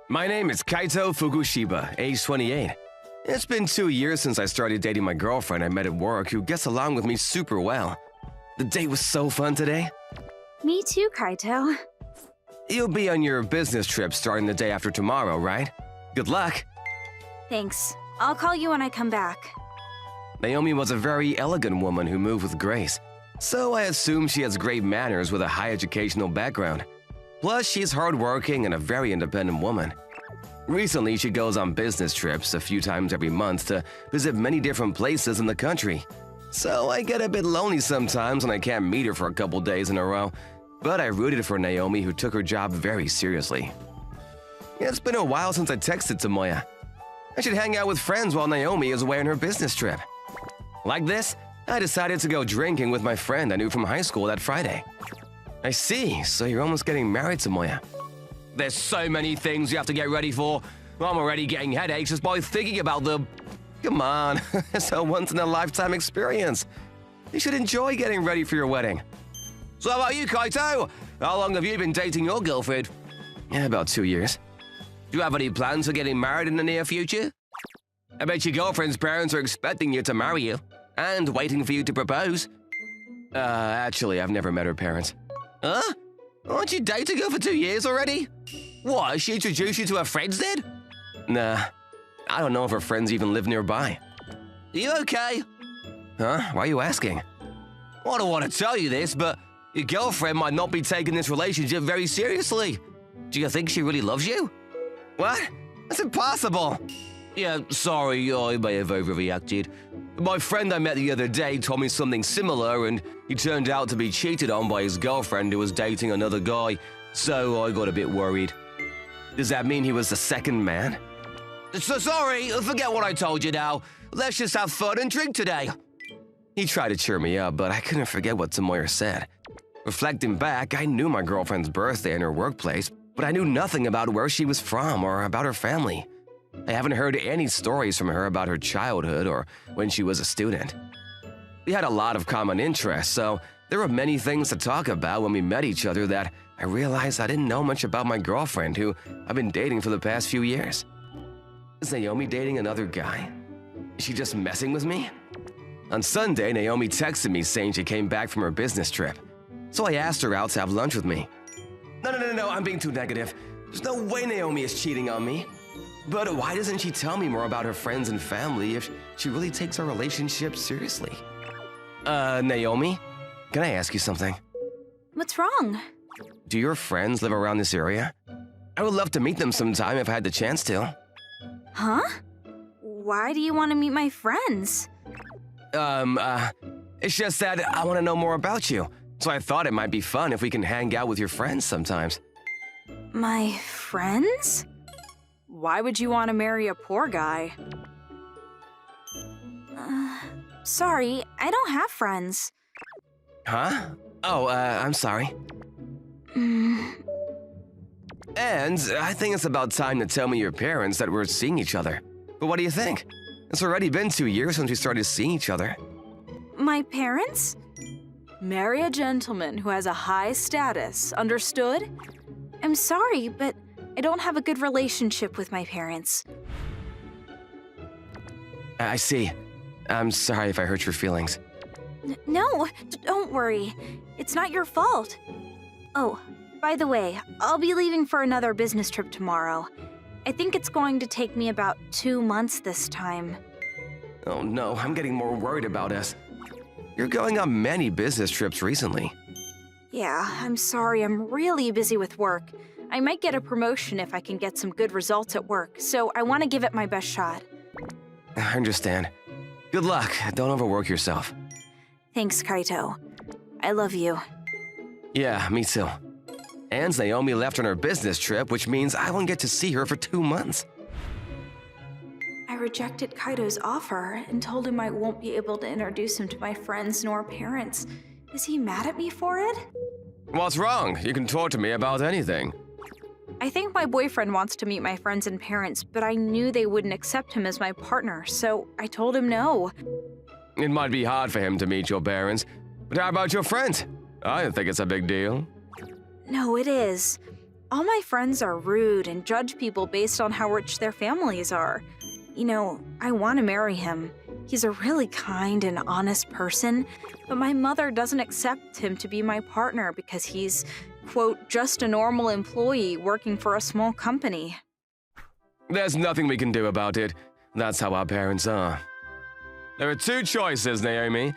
My name is Kaito Fukushiba, age 28. It's been 2 years since I started dating my girlfriend I met at work who gets along with me super well. The date was so fun today. Me too, Kaito. You'll be on your business trip starting the day after tomorrow, right? Good luck. Thanks. I'll call you when I come back. Naomi was a very elegant woman who moved with grace, so I assume she has great manners with a high educational background. Plus, she's hardworking and a very independent woman. Recently, she goes on business trips a few times every month to visit many different places in the country. So I get a bit lonely sometimes when I can't meet her for a couple days in a row, but I rooted for Naomi, who took her job very seriously. It's been a while since I texted Tomoya. I should hang out with friends while Naomi is away on her business trip. Like this, I decided to go drinking with my friend I knew from high school that Friday. I see, so you're almost getting married, Tomoya. There's so many things you have to get ready for. I'm already getting headaches just by thinking about them. Come on, it's a once-in-a-lifetime experience. You should enjoy getting ready for your wedding. So how about you, Kaito? How long have you been dating your girlfriend? Yeah, about 2 years. Do you have any plans for getting married in the near future? I bet your girlfriend's parents are expecting you to marry you and waiting for you to propose. Actually, I've never met her parents. Huh? Aren't you dating her for 2 years already? What, she introduced you to her friends then? Nah, I don't know if her friends even live nearby. You okay? Huh? Why are you asking? I don't want to tell you this, but your girlfriend might not be taking this relationship very seriously. Do you think she really loves you? What? That's impossible. Yeah, sorry, I may have overreacted. My friend I met the other day told me something similar, and he turned out to be cheated on by his girlfriend who was dating another guy, so I got a bit worried. Does that mean he was the second man? So sorry, forget what I told you now. Let's just have fun and drink today. He tried to cheer me up, but I couldn't forget what Tomoya said. Reflecting back, I knew my girlfriend's birthday and her workplace, but I knew nothing about where she was from or about her family. I haven't heard any stories from her about her childhood or when she was a student. We had a lot of common interests, so there were many things to talk about when we met each other that I realized I didn't know much about my girlfriend, who I've been dating for the past few years. Is Naomi dating another guy? Is she just messing with me? On Sunday, Naomi texted me saying she came back from her business trip, so I asked her out to have lunch with me. No, I'm being too negative. There's no way Naomi is cheating on me. But why doesn't she tell me more about her friends and family if she really takes our relationship seriously? Naomi, can I ask you something? What's wrong? Do your friends live around this area? I would love to meet them sometime if I had the chance to. Huh? Why do you want to meet my friends? It's just that I want to know more about you, so I thought it might be fun if we can hang out with your friends sometimes. My friends? Why would you want to marry a poor guy? Sorry, I don't have friends. Huh? Oh, I'm sorry. And I think it's about time to tell me your parents that we're seeing each other. But what do you think? It's already been 2 years since we started seeing each other. My parents? Marry a gentleman who has a high status, understood? I'm sorry, but I don't have a good relationship with my parents. I see. I'm sorry if I hurt your feelings. No, don't worry. It's not your fault. Oh, by the way, I'll be leaving for another business trip tomorrow. I think it's going to take me about 2 months this time. Oh no, I'm getting more worried about us. You're going on many business trips recently. Yeah, I'm sorry, I'm really busy with work. I might get a promotion if I can get some good results at work, so I want to give it my best shot. I understand. Good luck. Don't overwork yourself. Thanks, Kaito. I love you. Yeah, me too. And Naomi left on her business trip, which means I won't get to see her for 2 months. I rejected Kaito's offer and told him I won't be able to introduce him to my friends nor parents. Is he mad at me for it? What's wrong? You can talk to me about anything. I think my boyfriend wants to meet my friends and parents, but I knew they wouldn't accept him as my partner, so I told him no. It might be hard for him to meet your parents, But how about your friends? I don't think it's a big deal. No, it is. All my friends are rude and judge people based on how rich their families are. You know, I want to marry him. He's a really kind and honest person, but my mother doesn't accept him to be my partner because he's, quote, just a normal employee working for a small company. There's nothing we can do about it. That's how our parents are. There are two choices, Naomi.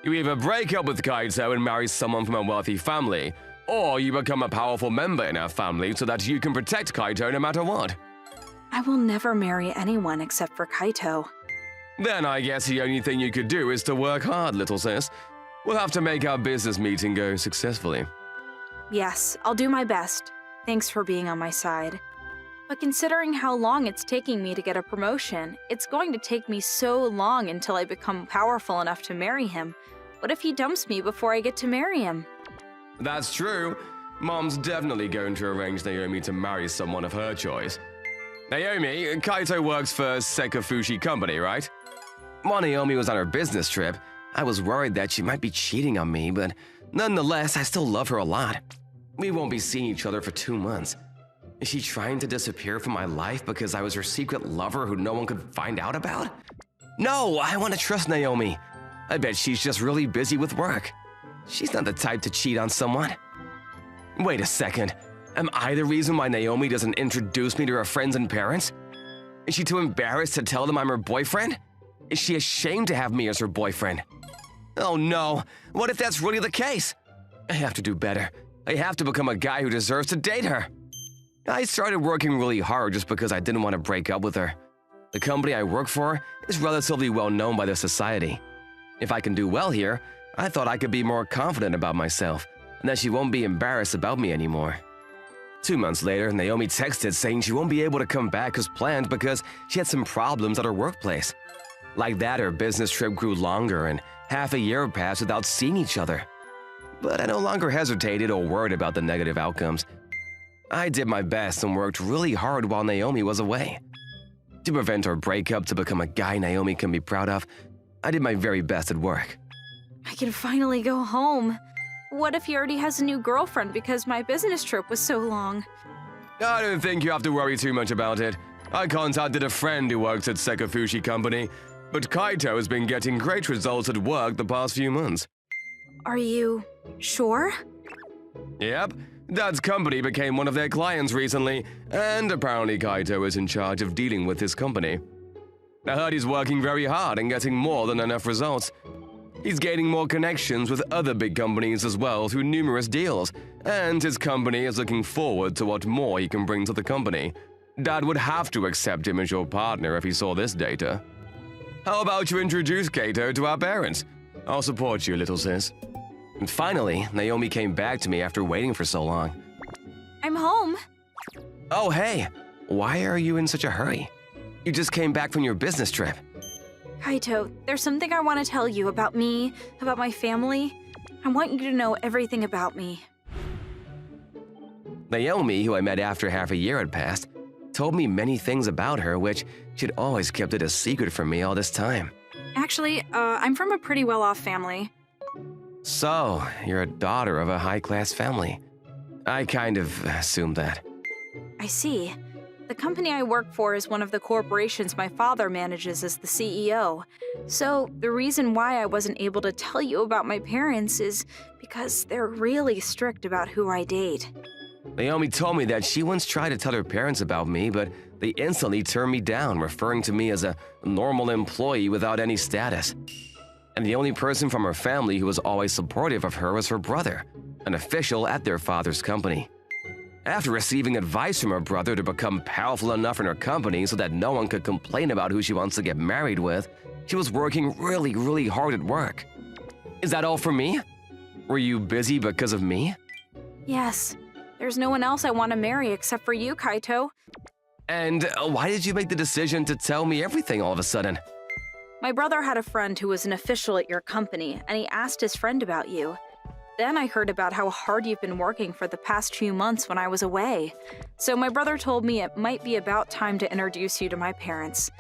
You either break up with Kaito and marry someone from a wealthy family, or you become a powerful member in our family so that you can protect Kaito no matter what. I will never marry anyone except for Kaito. Then I guess the only thing you could do is to work hard, little sis. We'll have to make our business meeting go successfully. Yes, I'll do my best. Thanks for being on my side. But considering how long it's taking me to get a promotion, it's going to take me so long until I become powerful enough to marry him. What if he dumps me before I get to marry him? That's true. Mom's definitely going to arrange Naomi to marry someone of her choice. Naomi, Kaito works for Sekai No Fushigi company, right? While Naomi was on her business trip, I was worried that she might be cheating on me, but nonetheless, I still love her a lot. We won't be seeing each other for 2 months. Is she trying to disappear from my life because I was her secret lover who no one could find out about? No, I want to trust Naomi. I bet she's just really busy with work. She's not the type to cheat on someone. Wait a second. Am I the reason why Naomi doesn't introduce me to her friends and parents? Is she too embarrassed to tell them I'm her boyfriend? Is she ashamed to have me as her boyfriend? Oh no, what if that's really the case? I have to do better. I have to become a guy who deserves to date her. I started working really hard just because I didn't want to break up with her. The company I work for is relatively well known by the society. If I can do well here, I thought I could be more confident about myself and that she won't be embarrassed about me anymore. 2 months later, Naomi texted saying she won't be able to come back as planned because she had some problems at her workplace. Like that, her business trip grew longer and half a year passed without seeing each other. But I no longer hesitated or worried about the negative outcomes. I did my best and worked really hard while Naomi was away. To prevent our breakup to become a guy Naomi can be proud of, I did my very best at work. I can finally go home. What if he already has a new girlfriend because my business trip was so long? I don't think you have to worry too much about it. I contacted a friend who works at Sekai No Fushigi company, but Kaito has been getting great results at work the past few months. Are you sure? Yep, Dad's company became one of their clients recently, and apparently Kaito is in charge of dealing with his company. I heard he's working very hard and getting more than enough results. He's gaining more connections with other big companies as well through numerous deals, and his company is looking forward to what more he can bring to the company. Dad would have to accept him as your partner if he saw this data. How about you introduce Kaito to our parents? I'll support you, little sis. And finally, Naomi came back to me after waiting for so long. I'm home. Oh, hey! Why are you in such a hurry? You just came back from your business trip. Kaito, there's something I want to tell you about me, about my family. I want you to know everything about me. Naomi, who I met after half a year had passed, told me many things about her which she'd always kept it a secret from me all this time. Actually, I'm from a pretty well-off family. So, you're a daughter of a high-class family. I kind of assumed that. I see. The company I work for is one of the corporations my father manages as the CEO. So, the reason why I wasn't able to tell you about my parents is because they're really strict about who I date. Naomi told me that she once tried to tell her parents about me, but they instantly turned me down, referring to me as a normal employee without any status. And the only person from her family who was always supportive of her was her brother, an official at their father's company. After receiving advice from her brother to become powerful enough in her company so that no one could complain about who she wants to get married with, she was working really hard at work. Is that all for me? Were you busy because of me? Yes. There's no one else I want to marry except for you, Kaito. And why did you make the decision to tell me everything all of a sudden? My brother had a friend who was an official at your company, and he asked his friend about you. Then I heard about how hard you've been working for the past few months when I was away. So my brother told me it might be about time to introduce you to my parents.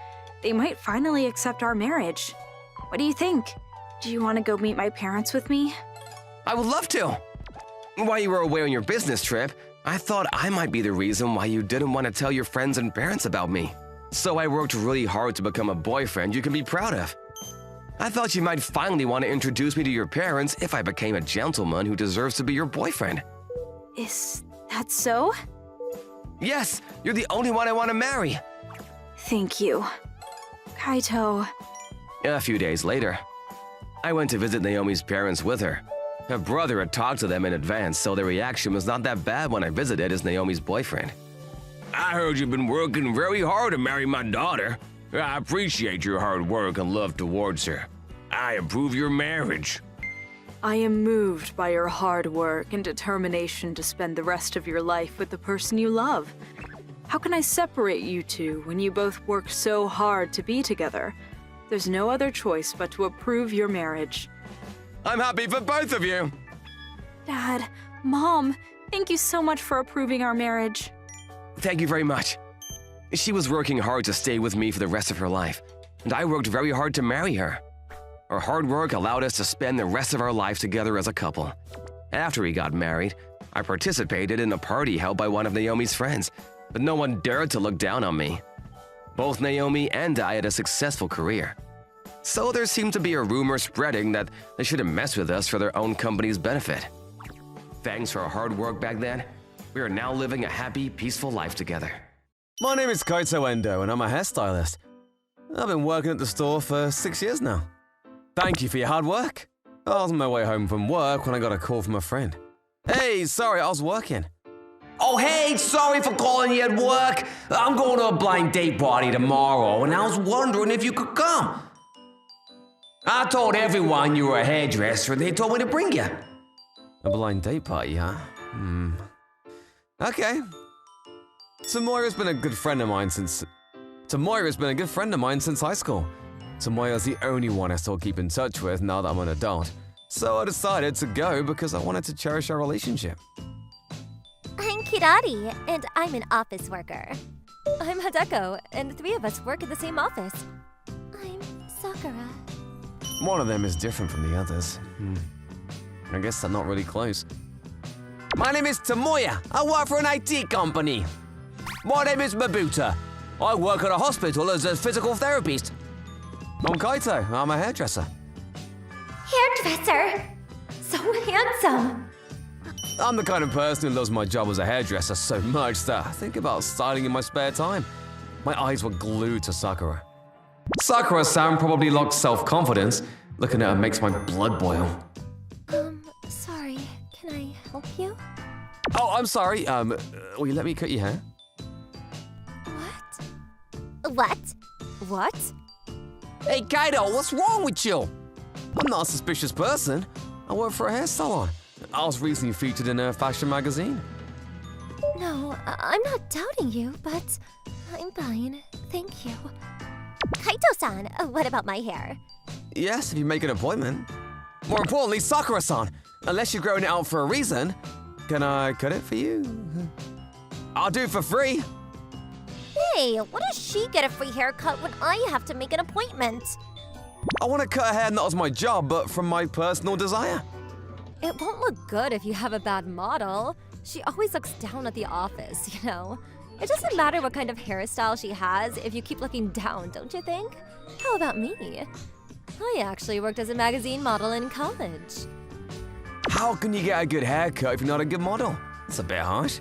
They might finally accept our marriage. What do you think? Do you want to go meet my parents with me? I would love to. While you were away on your business trip, I thought I might be the reason why you didn't want to tell your friends and parents about me. So I worked really hard to become a boyfriend you can be proud of. I thought you might finally want to introduce me to your parents if I became a gentleman who deserves to be your boyfriend. Is that so? Yes, you're the only one I want to marry. Thank you. Kaito. A few days later, I went to visit Naomi's parents with her. Her brother had talked to them in advance, so their reaction was not that bad when I visited as Naomi's boyfriend. I heard you've been working very hard to marry my daughter. I appreciate your hard work and love towards her. I approve your marriage. I am moved by your hard work and determination to spend the rest of your life with the person you love. How can I separate you two when you both worked so hard to be together? There's no other choice but to approve your marriage. I'm happy for both of you. Dad, Mom, thank you so much for approving our marriage. Thank you very much. She was working hard to stay with me for the rest of her life, and I worked very hard to marry her. Our hard work allowed us to spend the rest of our life together as a couple. After we got married, I participated in a party held by one of Naomi's friends, but no one dared to look down on me. Both Naomi and I had a successful career. So there seemed to be a rumor spreading that they shouldn't mess with us for their own company's benefit. Thanks for our hard work back then, we are now living a happy, peaceful life together. My name is Kaito Endo and I'm a hairstylist. I've been working at the store for 6 years now. Thank you for your hard work. I was on my way home from work when I got a call from a friend. Hey, sorry, I was working. Oh, hey, sorry for calling you at work. I'm going to a blind date party tomorrow, and I was wondering if you could come. I told everyone you were a hairdresser, and they told me to bring you. A blind date party, huh? Okay. Tomoya's been a good friend of mine since high school. Tomoya's the only one I still keep in touch with now that I'm an adult. So I decided to go because I wanted to cherish our relationship. I'm Kirari, and I'm an office worker. I'm Hideko, and the three of us work in the same office. I'm Sakura. One of them is different from the others. I guess they're not really close. My name is Tomoya. I work for an IT company. My name is Mabuta. I work at a hospital as a physical therapist. I'm Kaito. I'm a hairdresser. Hairdresser! So handsome! I'm the kind of person who loves my job as a hairdresser so much that I think about styling in my spare time. My eyes were glued to Sakura. Sakura-san probably lacks self-confidence. Looking at her makes my blood boil. Sorry. Can I help you? Oh, I'm sorry. Will you let me cut your hair? What? What? Hey, Kaido, what's wrong with you? I'm not a suspicious person. I work for a hair salon. I was recently featured in a fashion magazine. No, I'm not doubting you, but I'm fine. Thank you. Kaito-san, what about my hair? Yes, if you make an appointment. More importantly, Sakura-san, unless you're growing it out for a reason, can I cut it for you? I'll do it for free. Hey, what does she get a free haircut when I have to make an appointment? I want to cut her hair not as my job, but from my personal desire. It won't look good if you have a bad model. She always looks down at the office, you know? It doesn't matter what kind of hairstyle she has if you keep looking down, don't you think? How about me? I actually worked as a magazine model in college. How can you get a good haircut if you're not a good model? That's a bit harsh.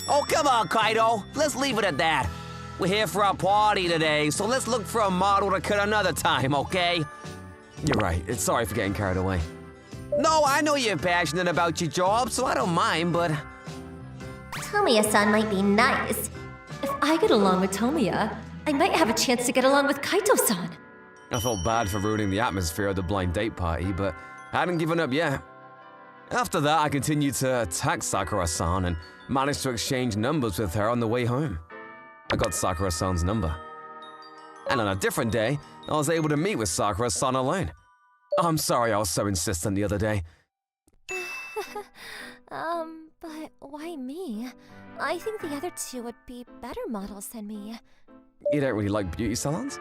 Oh, come on, Kaido. Let's leave it at that. We're here for our party today, so let's look for a model to cut another time, okay? You're right. Sorry for getting carried away. No, I know you're passionate about your job, so I don't mind, but... Tomoya-san might be nice. If I get along with Tomoya, I might have a chance to get along with Kaito-san. I felt bad for ruining the atmosphere of the blind date party, but I hadn't given up yet. After that, I continued to attack Sakura-san and managed to exchange numbers with her on the way home. I got Sakura-san's number. And on a different day, I was able to meet with Sakura-san alone. I'm sorry I was so insistent the other day. But why me? I think the other two would be better models than me. You don't really like beauty salons?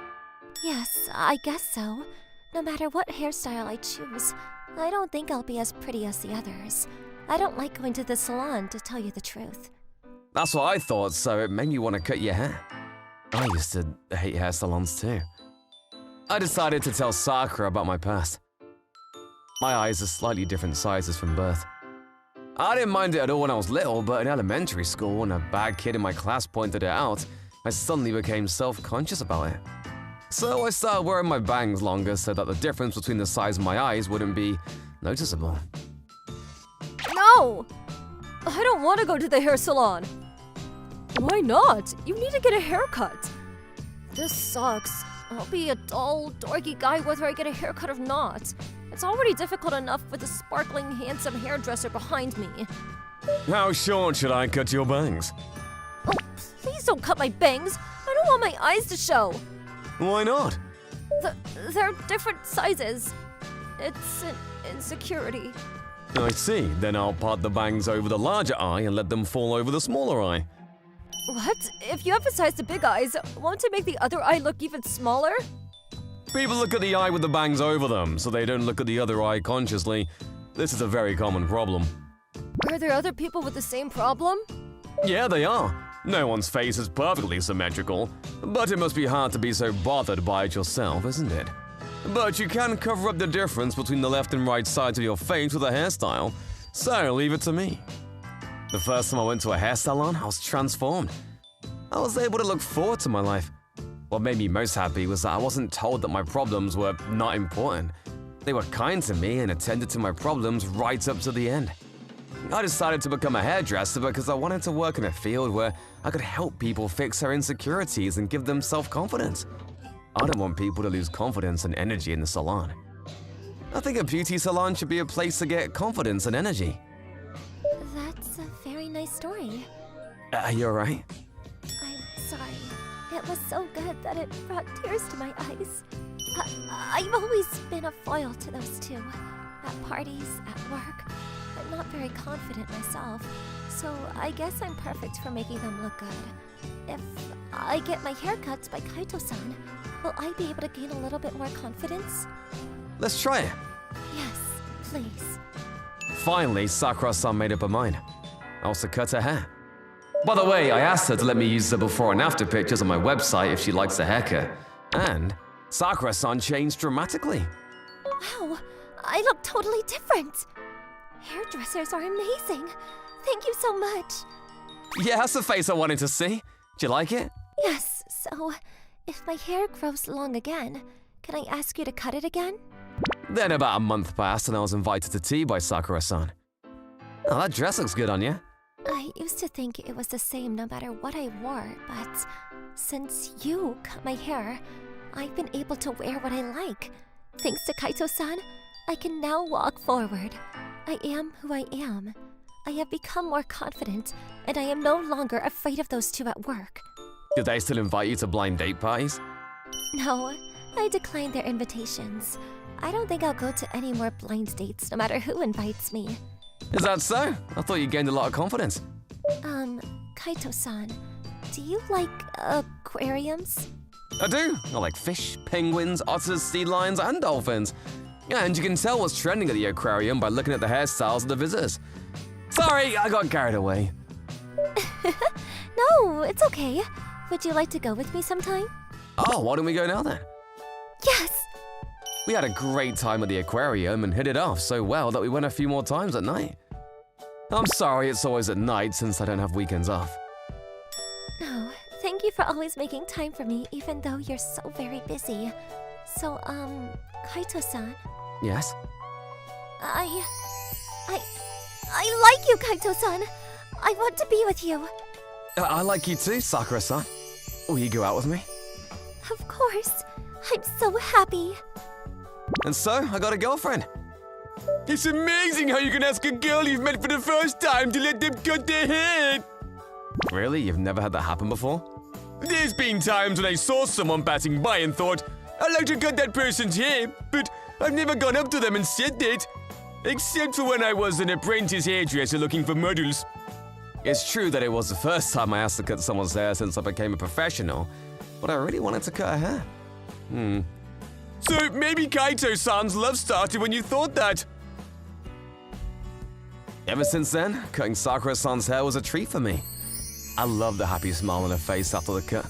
Yes, I guess so. No matter what hairstyle I choose, I don't think I'll be as pretty as the others. I don't like going to the salon, to tell you the truth. That's what I thought, so it made me want to cut your hair. I used to hate hair salons too. I decided to tell Sakura about my past. My eyes are slightly different sizes from birth. I didn't mind it at all when I was little, but in elementary school, when a bad kid in my class pointed it out, I suddenly became self-conscious about it. So I started wearing my bangs longer so that the difference between the size of my eyes wouldn't be noticeable. No! I don't want to go to the hair salon. Why not? You need to get a haircut. This sucks. I'll be a dull, dorky guy whether I get a haircut or not. It's already difficult enough with a sparkling, handsome hairdresser behind me. How short should I cut your bangs? Oh, please don't cut my bangs. I don't want my eyes to show. Why not? They're different sizes. It's an insecurity. I see. Then I'll part the bangs over the larger eye and let them fall over the smaller eye. What? If you emphasize the big eyes, won't it make the other eye look even smaller? People look at the eye with the bangs over them, so they don't look at the other eye consciously. This is a very common problem. Are there other people with the same problem? Yeah, they are. No one's face is perfectly symmetrical, but it must be hard to be so bothered by it yourself, isn't it? But you can cover up the difference between the left and right sides of your face with a hairstyle, so leave it to me. The first time I went to a hair salon, I was transformed. I was able to look forward to my life. What made me most happy was that I wasn't told that my problems were not important. They were kind to me and attended to my problems right up to the end. I decided to become a hairdresser because I wanted to work in a field where I could help people fix their insecurities and give them self-confidence. I don't want people to lose confidence and energy in the salon. I think a beauty salon should be a place to get confidence and energy. That's a very nice story. Are you alright? I'm sorry. It was so good that it brought tears to my eyes. I've always been a foil to those two. At parties, at work. I'm not very confident myself, so I guess I'm perfect for making them look good. If I get my hair cut by Kaito-san, will I be able to gain a little bit more confidence? Let's try it. Yes, please. Finally, Sakura-san made up her mind. I also cut her hair. By the way, I asked her to let me use the before and after pictures on my website if she likes the haircut. And Sakura-san changed dramatically. Wow, I look totally different. Hairdressers are amazing. Thank you so much. Yeah, that's the face I wanted to see. Do you like it? Yes, so if my hair grows long again, can I ask you to cut it again? Then about a month passed and I was invited to tea by Sakura-san. Oh, that dress looks good on you. I used to think it was the same no matter what I wore, but since you cut my hair, I've been able to wear what I like. Thanks to Kaito-san, I can now walk forward. I am who I am. I have become more confident, and I am no longer afraid of those two at work. Do they still invite you to blind date parties? No, I declined their invitations. I don't think I'll go to any more blind dates, no matter who invites me. Is that so? I thought you gained a lot of confidence. Kaito-san, do you like aquariums? I do. I like fish, penguins, otters, sea lions, and dolphins. And you can tell what's trending at the aquarium by looking at the hairstyles of the visitors. Sorry, I got carried away. No, it's okay. Would you like to go with me sometime? Oh, why don't we go now then? Yes! We had a great time at the aquarium and hit it off so well that we went a few more times at night. I'm sorry it's always at night since I don't have weekends off. No, thank you for always making time for me even though you're so very busy. So, Kaito-san? Yes? I like you, Kaito-san! I want to be with you! I like you too, Sakura-san. Will you go out with me? Of course! I'm so happy! And so, I got a girlfriend. It's amazing how you can ask a girl you've met for the first time to let them cut their hair! Really? You've never had that happen before? There's been times when I saw someone passing by and thought, I'd like to cut that person's hair, but I've never gone up to them and said that. Except for when I was an apprentice hairdresser looking for models. It's true that it was the first time I asked to cut someone's hair since I became a professional, but I really wanted to cut her hair. So maybe Kaito-san's love started when you thought that. Ever since then, cutting Sakura-san's hair was a treat for me. I love the happy smile on her face after the cut.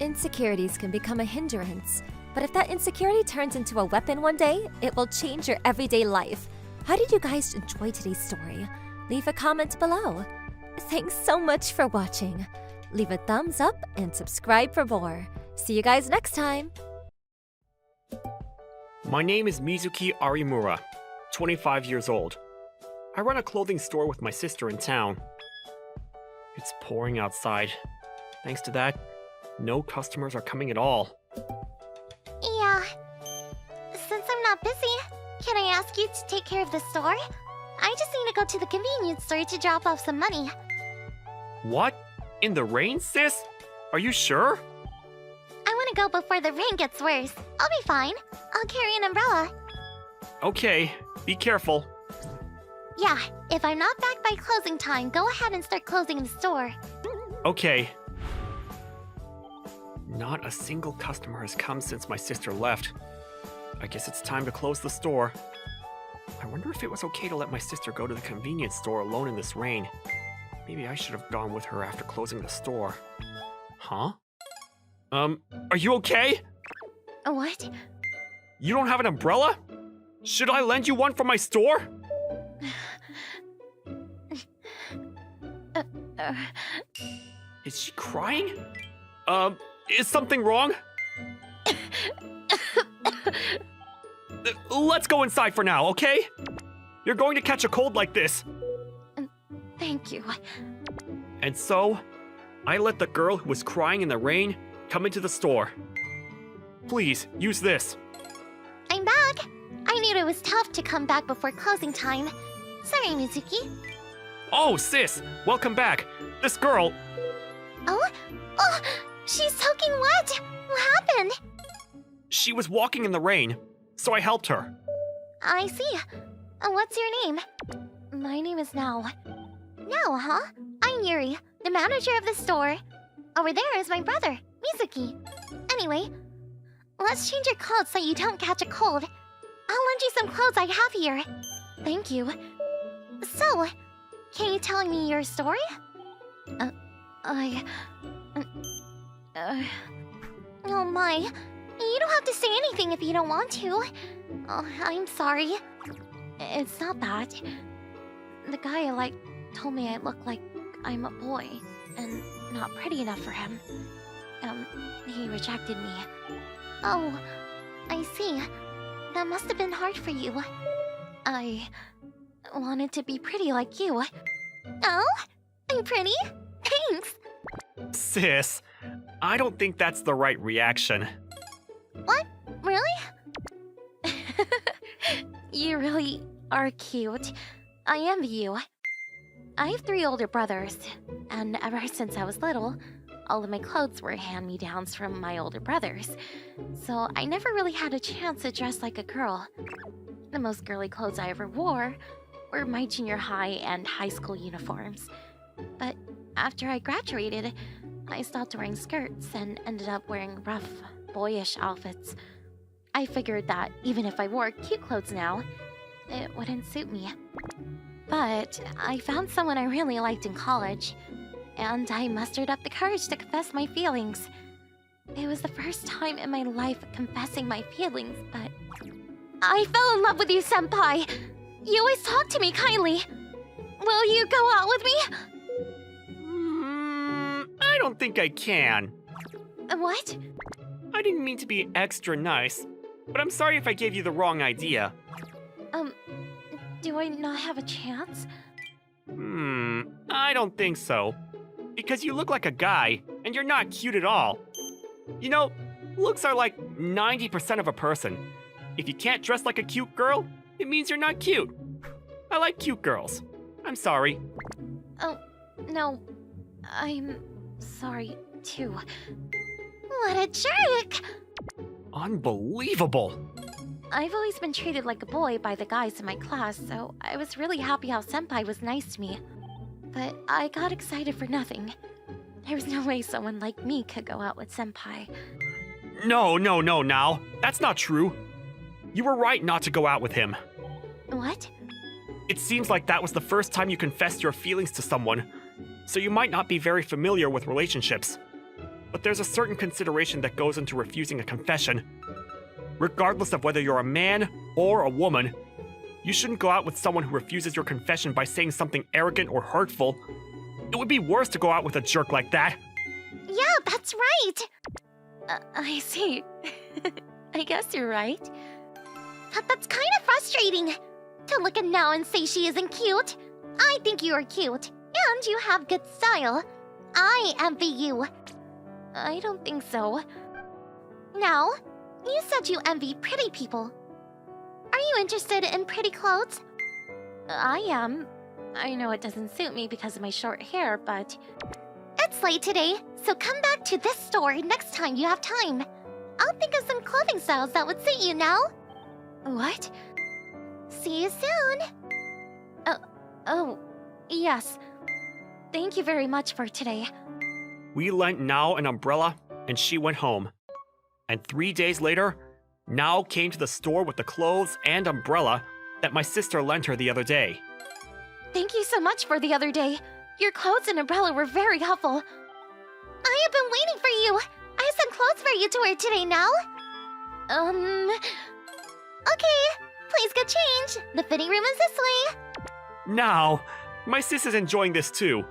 Insecurities can become a hindrance, but if that insecurity turns into a weapon one day, it will change your everyday life. How did you guys enjoy today's story? Leave a comment below. Thanks so much for watching. Leave a thumbs up and subscribe for more. See you guys next time! My name is Mizuki Arimura, 25 years old. I run a clothing store with my sister in town. It's pouring outside. Thanks to that, no customers are coming at all. Yeah. Since I'm not busy, can I ask you to take care of the store? I just need to go to the convenience store to drop off some money. What? In the rain, sis? Are you sure? I want to go before the rain gets worse. I'll be fine. I'll carry an umbrella. Okay, be careful. Yeah, if I'm not back by closing time, go ahead and start closing the store. Okay. Not a single customer has come since my sister left. I guess it's time to close the store. I wonder if it was okay to let my sister go to the convenience store alone in this rain. Maybe I should have gone with her after closing the store. Huh? Are you okay? What? You don't have an umbrella? Should I lend you one from my store? Is she crying? Is something wrong? Let's go inside for now, okay? You're going to catch a cold like this. Thank you. And so, I let the girl who was crying in the rain come into the store. Please, use this. I'm back. I knew it was tough to come back before closing time. Sorry, Mizuki. Oh, sis, welcome back. This girl... Oh? Oh, she's soaking wet. What happened? She was walking in the rain, so I helped her. I see. What's your name? My name is Nao. Nao, huh? I'm Yuri, the manager of the store. Over there is my brother, Mizuki. Anyway, let's change your clothes so you don't catch a cold. I'll lend you some clothes I have here. Thank you. So, can you tell me your story? Oh my. You don't have to say anything if you don't want to. Oh, I'm sorry. It's not that. The guy I like told me I look like I'm a boy and not pretty enough for him. He rejected me. Oh, I see. That must have been hard for you. I wanted to be pretty like you. Oh? I'm pretty? Thanks! Sis, I don't think that's the right reaction. What? Really? You really are cute. I envy you. I have 3 older brothers, and ever since I was little, all of my clothes were hand-me-downs from my older brothers, so I never really had a chance to dress like a girl. The most girly clothes I ever wore were my junior high and high school uniforms. But after I graduated, I stopped wearing skirts and ended up wearing rough, boyish outfits. I figured that even if I wore cute clothes now, it wouldn't suit me. But I found someone I really liked in college, and I mustered up the courage to confess my feelings. It was the first time in my life confessing my feelings, but... I fell in love with you, senpai! You always talk to me kindly. Will you go out with me? I don't think I can. What? I didn't mean to be extra nice, but I'm sorry if I gave you the wrong idea. Do I not have a chance? I don't think so. Because you look like a guy, and you're not cute at all. You know, looks are like 90% of a person. If you can't dress like a cute girl, it means you're not cute. I like cute girls. I'm sorry. Oh, no. I'm sorry, too. What a jerk! Unbelievable! I've always been treated like a boy by the guys in my class, so I was really happy how senpai was nice to me. But I got excited for nothing. There was no way someone like me could go out with senpai. No, now. That's not true. You were right not to go out with him. What? It seems like that was the first time you confessed your feelings to someone, so you might not be very familiar with relationships. But there's a certain consideration that goes into refusing a confession. Regardless of whether you're a man or a woman, you shouldn't go out with someone who refuses your confession by saying something arrogant or hurtful. It would be worse to go out with a jerk like that. Yeah, that's right. I see. I guess you're right. But that's kind of frustrating. To look at now and say she isn't cute. I think you are cute, and you have good style. I envy you. I don't think so. Now, you said you envy pretty people. Are you interested in pretty clothes? I am. I know it doesn't suit me because of my short hair, but... It's late today, so come back to this store next time you have time. I'll think of some clothing styles that would suit you now. What? See you soon. Oh, yes. Thank you very much for today. We lent Nao an umbrella, and she went home. And 3 days later, Nao came to the store with the clothes and umbrella that my sister lent her the other day. Thank you so much for the other day. Your clothes and umbrella were very helpful. I have been waiting for you. I have some clothes for you to wear today now. Okay. Please go change. The fitting room is this way. Now, my sis is enjoying this too.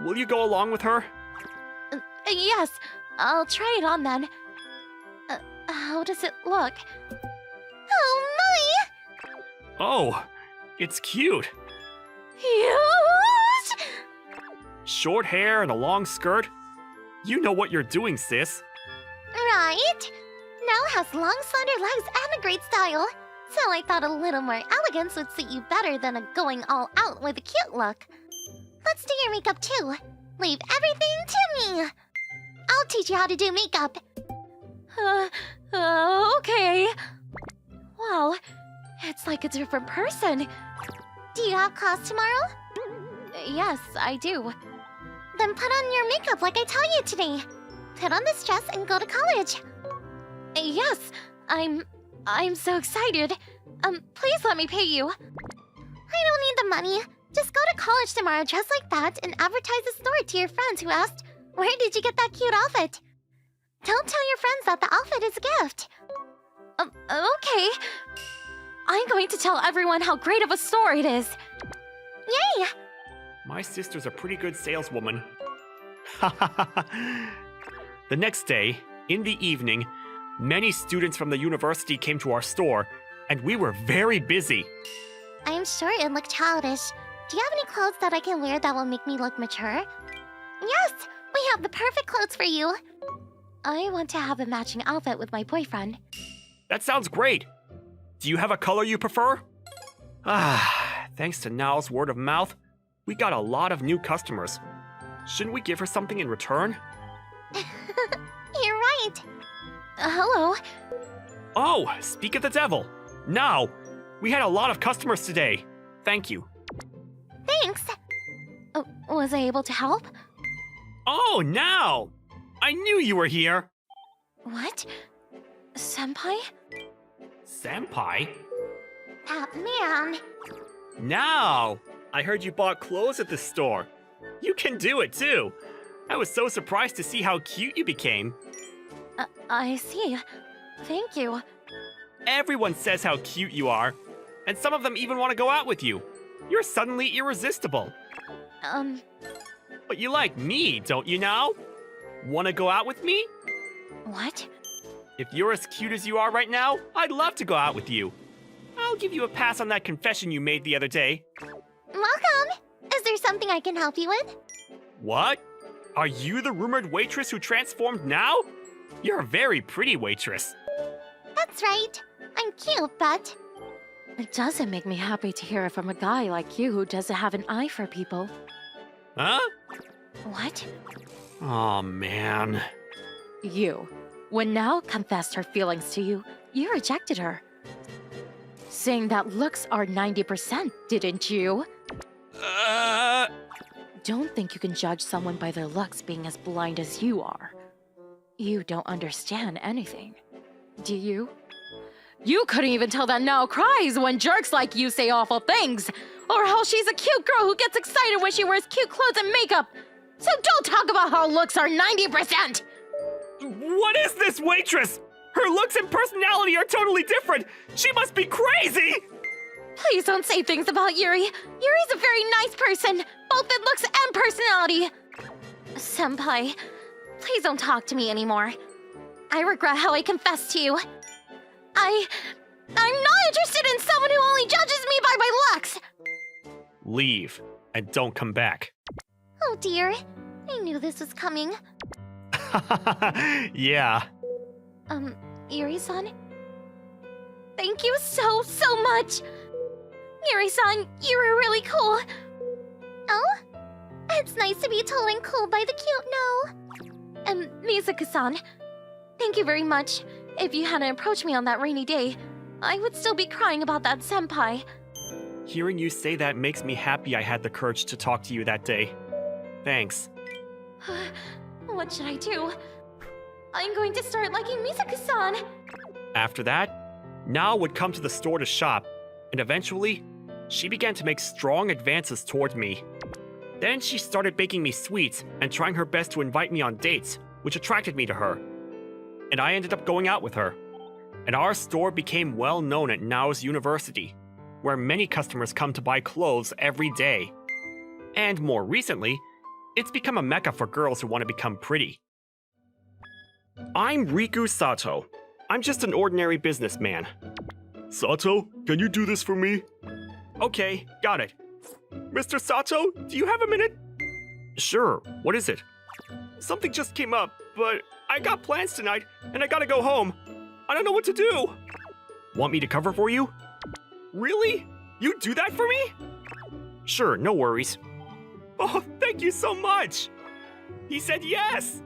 Will you go along with her? Yes, I'll try it on then. How does it look? Oh my! Oh, it's cute. Huge! Short hair and a long skirt. You know what you're doing, sis. Right? Now has long slender legs and a great style. So I thought a little more elegance would suit you better than a going all out with a cute look. Let's do your makeup too. Leave everything to me. I'll teach you how to do makeup. Okay. Wow, it's like a different person. Do you have class tomorrow? Yes, I do. Then put on your makeup like I taught you today. Put on this dress and go to college. Yes, I'm so excited. Please let me pay you. I don't need the money. Just go to college tomorrow dressed like that and advertise the store to your friends who asked, "Where did you get that cute outfit?" Don't tell your friends that the outfit is a gift. Okay. I'm going to tell everyone how great of a store it is. Yay! My sister's a pretty good saleswoman. The next day, in the evening, many students from the university came to our store, and we were very busy. I'm sure it looked childish. Do you have any clothes that I can wear that will make me look mature? Yes, we have the perfect clothes for you. I want to have a matching outfit with my boyfriend. That sounds great. Do you have a color you prefer? Thanks to Nao's word of mouth, we got a lot of new customers. Shouldn't we give her something in return? You're right. Hello. Oh, speak of the devil. Nao, we had a lot of customers today. Thank you. Thanks. Was I able to help? Oh, Nao! I knew you were here. What? Senpai? Senpai? That man. Nao! I heard you bought clothes at the store. You can do it too. I was so surprised to see how cute you became. I see. Thank you. Everyone says how cute you are, and some of them even want to go out with you. You're suddenly irresistible. But you like me, don't you now? Want to go out with me? What? If you're as cute as you are right now, I'd love to go out with you. I'll give you a pass on that confession you made the other day. Welcome! Is there something I can help you with? What? Are you the rumored waitress who transformed now? You're a very pretty waitress. That's right. I'm cute, but... It doesn't make me happy to hear it from a guy like you who doesn't have an eye for people. Huh? What? Oh, man. You. When Nao confessed her feelings to you, you rejected her. Saying that looks are 90%, didn't you? Don't think you can judge someone by their looks being as blind as you are. You don't understand anything. Do you? You couldn't even tell that Nao cries when jerks like you say awful things. Or how she's a cute girl who gets excited when she wears cute clothes and makeup. So don't talk about how looks are 90%! What is this waitress? Her looks and personality are totally different. She must be crazy! Please don't say things about Yuri. Yuri's a very nice person, both in looks and personality. Senpai, please don't talk to me anymore. I regret how I confessed to you. I'm not interested in someone who only judges me by my looks. Leave, and don't come back. Oh dear, I knew this was coming. Yeah. Yuri-san? Thank you so much! Yuri-san, you were really cool. Oh? It's nice to be told and cool by the cute no. And Mizuku-san, thank you very much. If you hadn't approached me on that rainy day, I would still be crying about that senpai. Hearing you say that makes me happy I had the courage to talk to you that day. Thanks. What should I do? I'm going to start liking Mizuku-san. After that, Nao would come to the store to shop, and eventually, she began to make strong advances toward me. Then she started baking me sweets and trying her best to invite me on dates, which attracted me to her. And I ended up going out with her. And our store became well known at Nao's university, where many customers come to buy clothes every day. And more recently, it's become a mecca for girls who want to become pretty. I'm Riku Sato. I'm just an ordinary businessman. Sato, can you do this for me? Okay, got it. Mr. Sato, do you have a minute? Sure, what is it? Something just came up, but I got plans tonight, and I gotta go home. I don't know what to do. Want me to cover for you? Really? You do that for me? Sure, no worries. Oh, thank you so much. He said yes.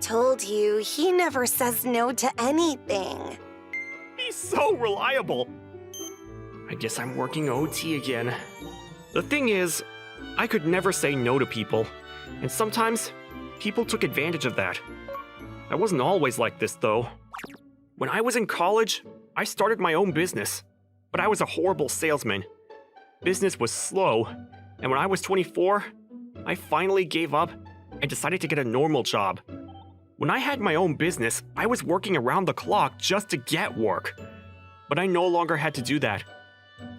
Told you, he never says no to anything. He's so reliable. I guess I'm working OT again. The thing is, I could never say no to people, and sometimes people took advantage of that. I wasn't always like this, though. When I was in college, I started my own business, but I was a horrible salesman. Business was slow, and when I was 24, I finally gave up and decided to get a normal job. When I had my own business, I was working around the clock just to get work. But I no longer had to do that.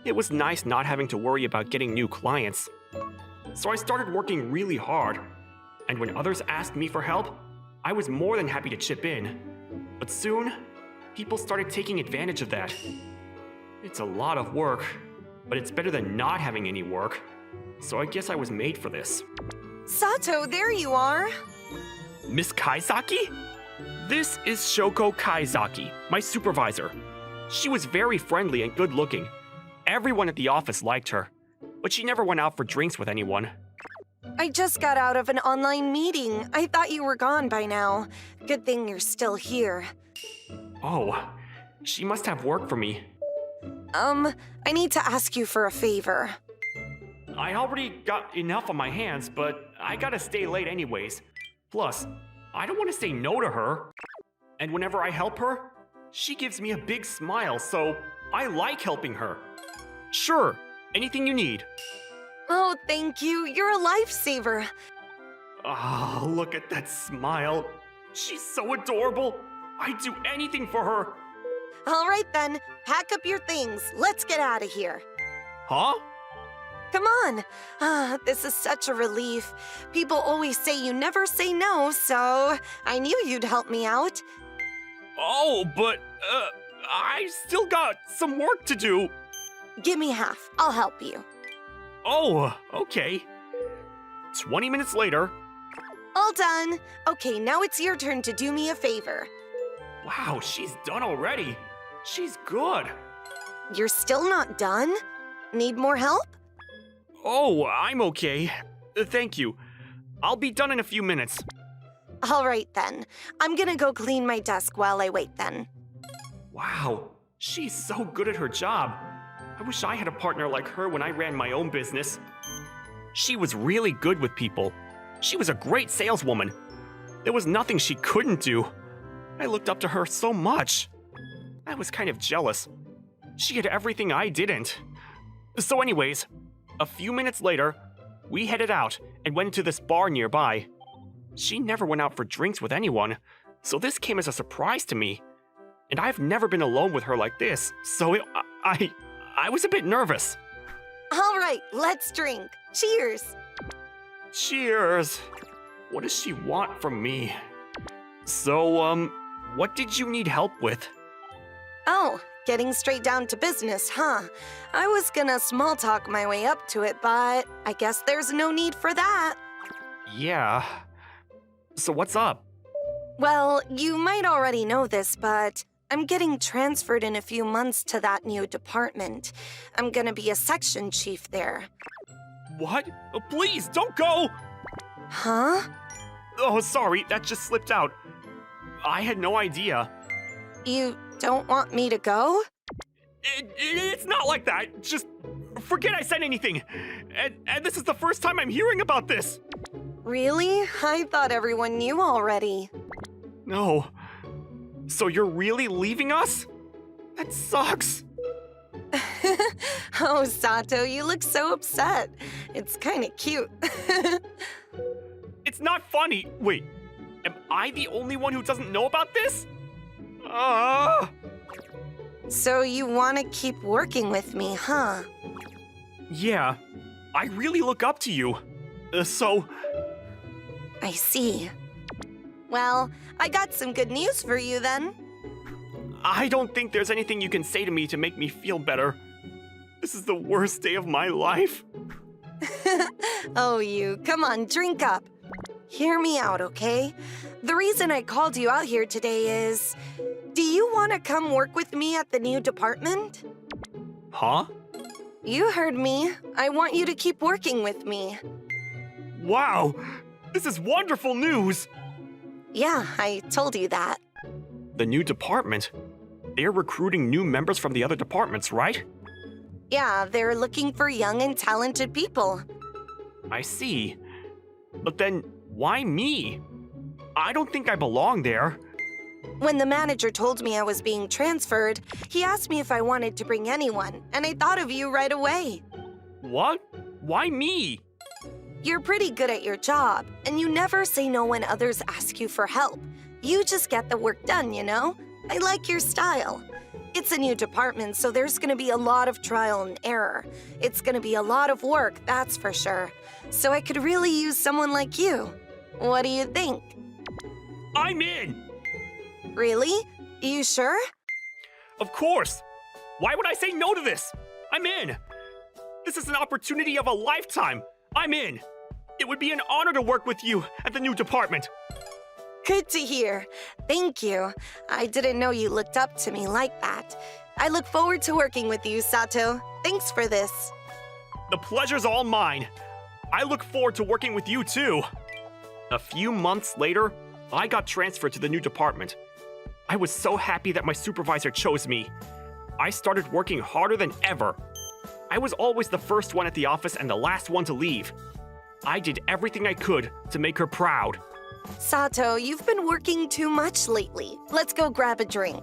It was nice not having to worry about getting new clients. So I started working really hard. And when others asked me for help, I was more than happy to chip in. But soon, people started taking advantage of that. It's a lot of work, but it's better than not having any work. So I guess I was made for this. Sato, there you are. Miss Kaizaki? This is Shoko Kaizaki, my supervisor. She was very friendly and good-looking. Everyone at the office liked her, but she never went out for drinks with anyone. I just got out of an online meeting. I thought you were gone by now. Good thing you're still here. Oh, she must have work for me. I need to ask you for a favor. I already got enough on my hands, but I gotta stay late anyways. Plus, I don't want to say no to her. And whenever I help her, she gives me a big smile, so I like helping her. Sure, anything you need. Oh, thank you. You're a lifesaver. Ah, look at that smile. She's so adorable. I'd do anything for her. All right then, pack up your things. Let's get out of here. Huh? Come on. This is such a relief. People always say you never say no, so I knew you'd help me out. Oh, but, I still got some work to do. Give me half. I'll help you. Oh, okay. 20 minutes later. All done. Okay, now it's your turn to do me a favor. Wow, she's done already. She's good. You're still not done? Need more help? Oh, I'm okay. Thank you. I'll be done in a few minutes. All right then. I'm gonna go clean my desk while I wait then. Wow, she's so good at her job. I wish I had a partner like her when I ran my own business. She was really good with people. She was a great saleswoman. There was nothing she couldn't do. I looked up to her so much. I was kind of jealous. She had everything I didn't. So anyways, a few minutes later, we headed out and went to this bar nearby. She never went out for drinks with anyone, so this came as a surprise to me. And I've never been alone with her like this, so I was a bit nervous. All right, let's drink. Cheers. Cheers. What does she want from me? So, what did you need help with? Oh, getting straight down to business, huh? I was gonna small talk my way up to it, but I guess there's no need for that. Yeah. So what's up? Well, you might already know this, but I'm getting transferred in a few months to that new department. I'm gonna be a section chief there. What? Oh, please, don't go! Huh? Oh, sorry, that just slipped out. I had no idea. You don't want me to go? It's not like that. Just forget I said anything. And this is the first time I'm hearing about this. Really? I thought everyone knew already. No. So you're really leaving us? That sucks. Oh, Sato, you look so upset. It's kind of cute. It's not funny. Wait, am I the only one who doesn't know about this? So you want to keep working with me, huh? Yeah, I really look up to you. So... I see. Well, I got some good news for you then. I don't think there's anything you can say to me to make me feel better. This is the worst day of my life. Oh, you. Come on, drink up. Hear me out, okay? The reason I called you out here today is... Do you want to come work with me at the new department? Huh? You heard me. I want you to keep working with me. Wow! This is wonderful news! Yeah, I told you that. The new department? They're recruiting new members from the other departments, right? Yeah, they're looking for young and talented people. I see. But then, why me? I don't think I belong there. When the manager told me I was being transferred, he asked me if I wanted to bring anyone, and I thought of you right away. What? Why me? You're pretty good at your job, and you never say no when others ask you for help. You just get the work done, you know? I like your style. It's a new department, so there's gonna be a lot of trial and error. It's gonna be a lot of work, that's for sure. So I could really use someone like you. What do you think? I'm in! Really? You sure? Of course! Why would I say no to this? I'm in! This is an opportunity of a lifetime! I'm in! It would be an honor to work with you at the new department. Good to hear. Thank you. I didn't know you looked up to me like that. I look forward to working with you, Sato. Thanks for this. The pleasure's all mine. I look forward to working with you too. A few months later, I got transferred to the new department. I was so happy that my supervisor chose me. I started working harder than ever. I was always the first one at the office and the last one to leave. I did everything I could to make her proud. Sato, you've been working too much lately. Let's go grab a drink.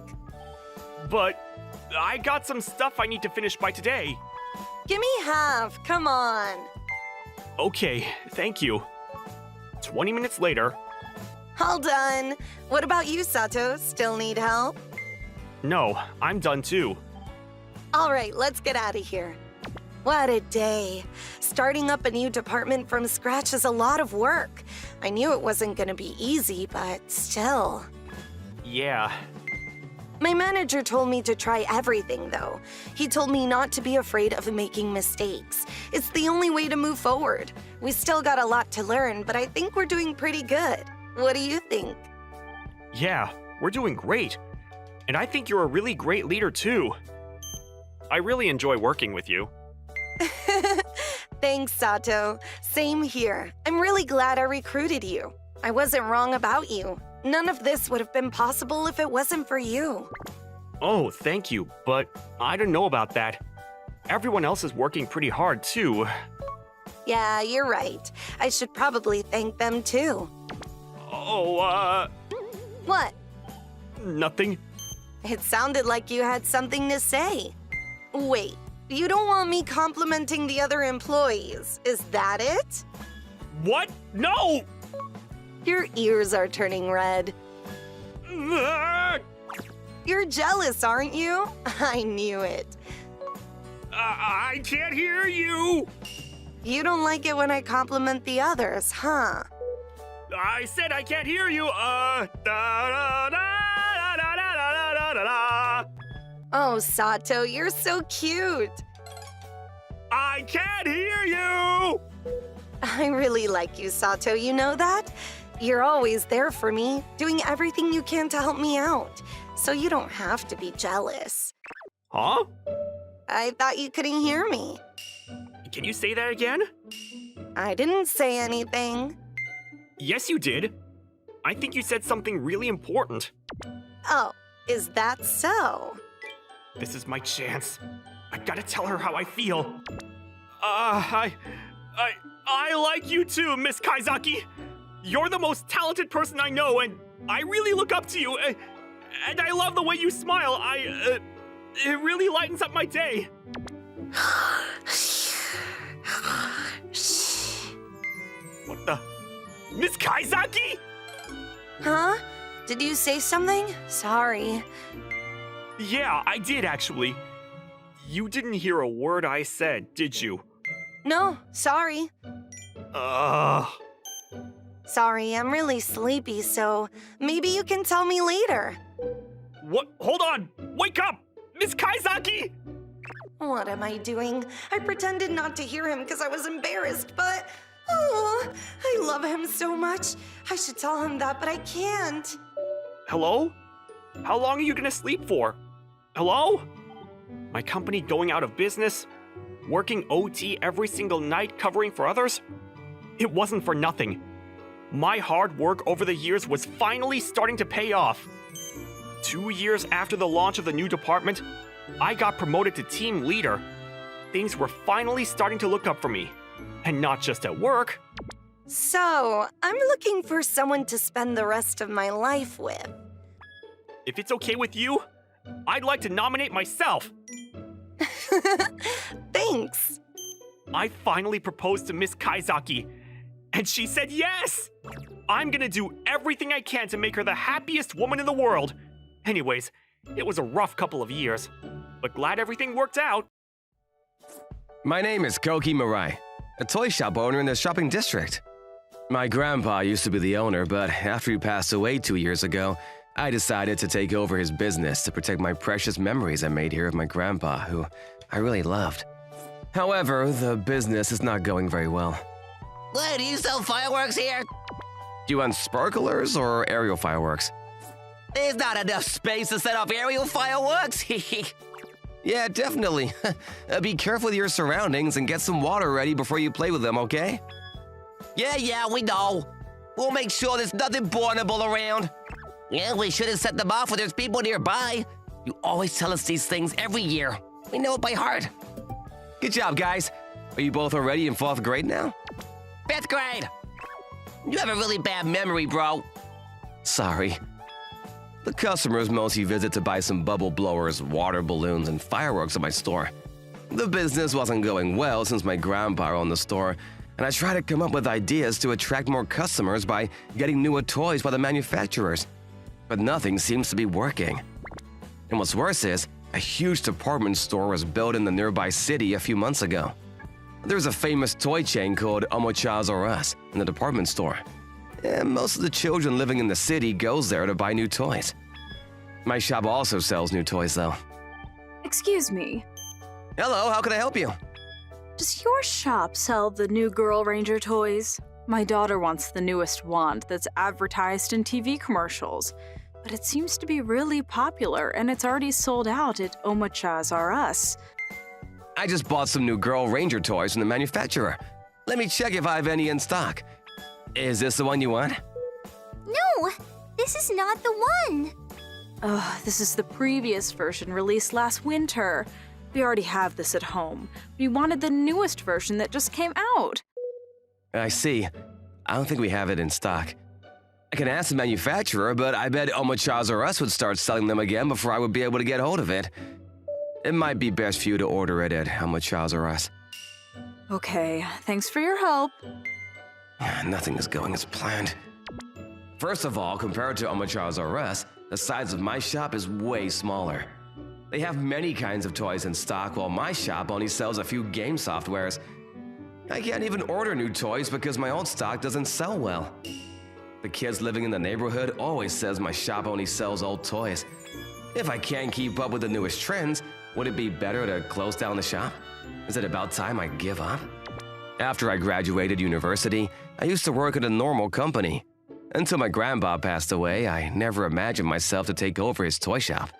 But I got some stuff I need to finish by today. Give me half, come on. Okay, thank you. 20 minutes later. All done. What about you, Sato? Still need help? No, I'm done too. All right, let's get out of here. What a day. Starting up a new department from scratch is a lot of work. I knew it wasn't going to be easy, but still. Yeah. My manager told me to try everything, though. He told me not to be afraid of making mistakes. It's the only way to move forward. We still got a lot to learn, but I think we're doing pretty good. What do you think? Yeah, we're doing great. And I think you're a really great leader, too. I really enjoy working with you. Thanks, Sato. Same here. I'm really glad I recruited you. I wasn't wrong about you. None of this would have been possible if it wasn't for you. Oh, thank you, but I don't know about that. Everyone else is working pretty hard, too. Yeah, you're right. I should probably thank them, too. Oh, What? nothing. It sounded like you had something to say. Wait, you don't want me complimenting the other employees, is that it? What? No! Your ears are turning red. You're jealous, aren't you? I knew it. I can't hear you! You don't like it when I compliment the others, huh? I said I can't hear you. Da da da da da da da da da. Oh, Sato, you're so cute. I can't hear you. I really like you, Sato, you know that? You're always there for me, doing everything you can to help me out, so you don't have to be jealous. Huh? I thought you couldn't hear me. Can you say that again? I didn't say anything. Yes, you did. I think you said something really important. Oh, is that so? This is my chance. I gotta tell her how I feel. I like you too, Miss Kaizaki. You're the most talented person I know, and I really look up to you. And I love the way you smile. It really lightens up my day. What the? Miss Kaizaki? Huh? Did you say something? Sorry. Yeah, I did actually. You didn't hear a word I said, did you? No, sorry. Sorry, I'm really sleepy, so maybe you can tell me later. What? Hold on! Wake up! Miss Kaizaki! What am I doing? I pretended not to hear him because I was embarrassed, but... Oh, I love him so much. I should tell him that, but I can't. Hello? How long are you gonna sleep for? Hello? My company going out of business? Working OT every single night covering for others? It wasn't for nothing. My hard work over the years was finally starting to pay off. 2 years after the launch of the new department, I got promoted to team leader. Things were finally starting to look up for me. And not just at work. So, I'm looking for someone to spend the rest of my life with. If it's okay with you, I'd like to nominate myself. Thanks. I finally proposed to Miss Kaizaki, and she said yes! I'm gonna do everything I can to make her the happiest woman in the world. Anyways, it was a rough couple of years, but glad everything worked out. My name is Koki Mirai, a toy shop owner in the shopping district. My grandpa used to be the owner, but after he passed away 2 years ago, I decided to take over his business to protect my precious memories I made here of my grandpa, who I really loved. However, the business is not going very well. Wait, do you sell fireworks here? Do you want sparklers or aerial fireworks? There's not enough space to set off aerial fireworks. Yeah, definitely. Be careful with your surroundings and get some water ready before you play with them, okay? Yeah, we know. We'll make sure there's nothing burnable around. Yeah, we shouldn't set them off when there's people nearby. You always tell us these things every year. We know it by heart. Good job, guys. Are you both already in 4th grade now? 5th grade. You have a really bad memory, bro. Sorry. The customers mostly visit to buy some bubble blowers, water balloons, and fireworks at my store. The business wasn't going well since my grandpa owned the store, and I tried to come up with ideas to attract more customers by getting newer toys by the manufacturers. But nothing seems to be working. And what's worse is, a huge department store was built in the nearby city a few months ago. There's a famous toy chain called Omochas R Us in the department store. And most of the children living in the city goes there to buy new toys. My shop also sells new toys, though. Excuse me. Hello, how can I help you? Does your shop sell the new Girl Ranger toys? My daughter wants the newest wand that's advertised in TV commercials, but it seems to be really popular and it's already sold out at Omochas R Us. I just bought some new Girl Ranger toys from the manufacturer. Let me check if I have any in stock. Is this the one you want? No, this is not the one. Ugh, this is the previous version released last winter. We already have this at home. We wanted the newest version that just came out. I see. I don't think we have it in stock. I can ask the manufacturer, but I bet Omochas or Us would start selling them again before I would be able to get hold of it. It might be best for you to order it at Omochas or Us. Okay, thanks for your help. Nothing is going as planned. First of all, compared to Omochas or Us, the size of my shop is way smaller. They have many kinds of toys in stock, while my shop only sells a few game softwares. I can't even order new toys because my old stock doesn't sell well. The kids living in the neighborhood always says my shop only sells old toys. If I can't keep up with the newest trends, would it be better to close down the shop? Is it about time I give up? After I graduated university, I used to work at a normal company. Until my grandpa passed away, I never imagined myself to take over his toy shop.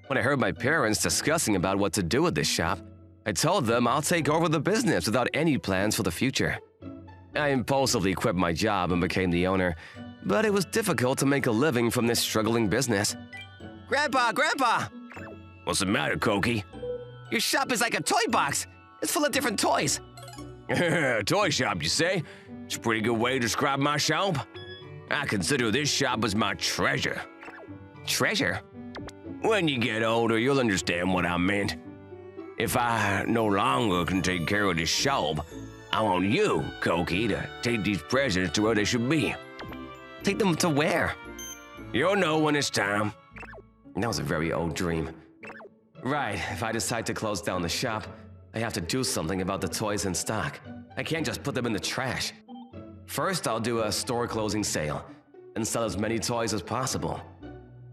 When I heard my parents discussing about what to do with this shop, I told them I'll take over the business without any plans for the future. I impulsively quit my job and became the owner, but it was difficult to make a living from this struggling business. Grandpa! What's the matter, Koki? Your shop is like a toy box. It's full of different toys. Toy shop, you say? It's a pretty good way to describe my shop. I consider this shop as my treasure. Treasure? When you get older, you'll understand what I meant. If I no longer can take care of this shop, I want you, Koki, to take these presents to where they should be. Take them to where? You'll know when it's time. That was a very old dream. Right, if I decide to close down the shop, I have to do something about the toys in stock. I can't just put them in the trash. First, I'll do a store closing sale and sell as many toys as possible.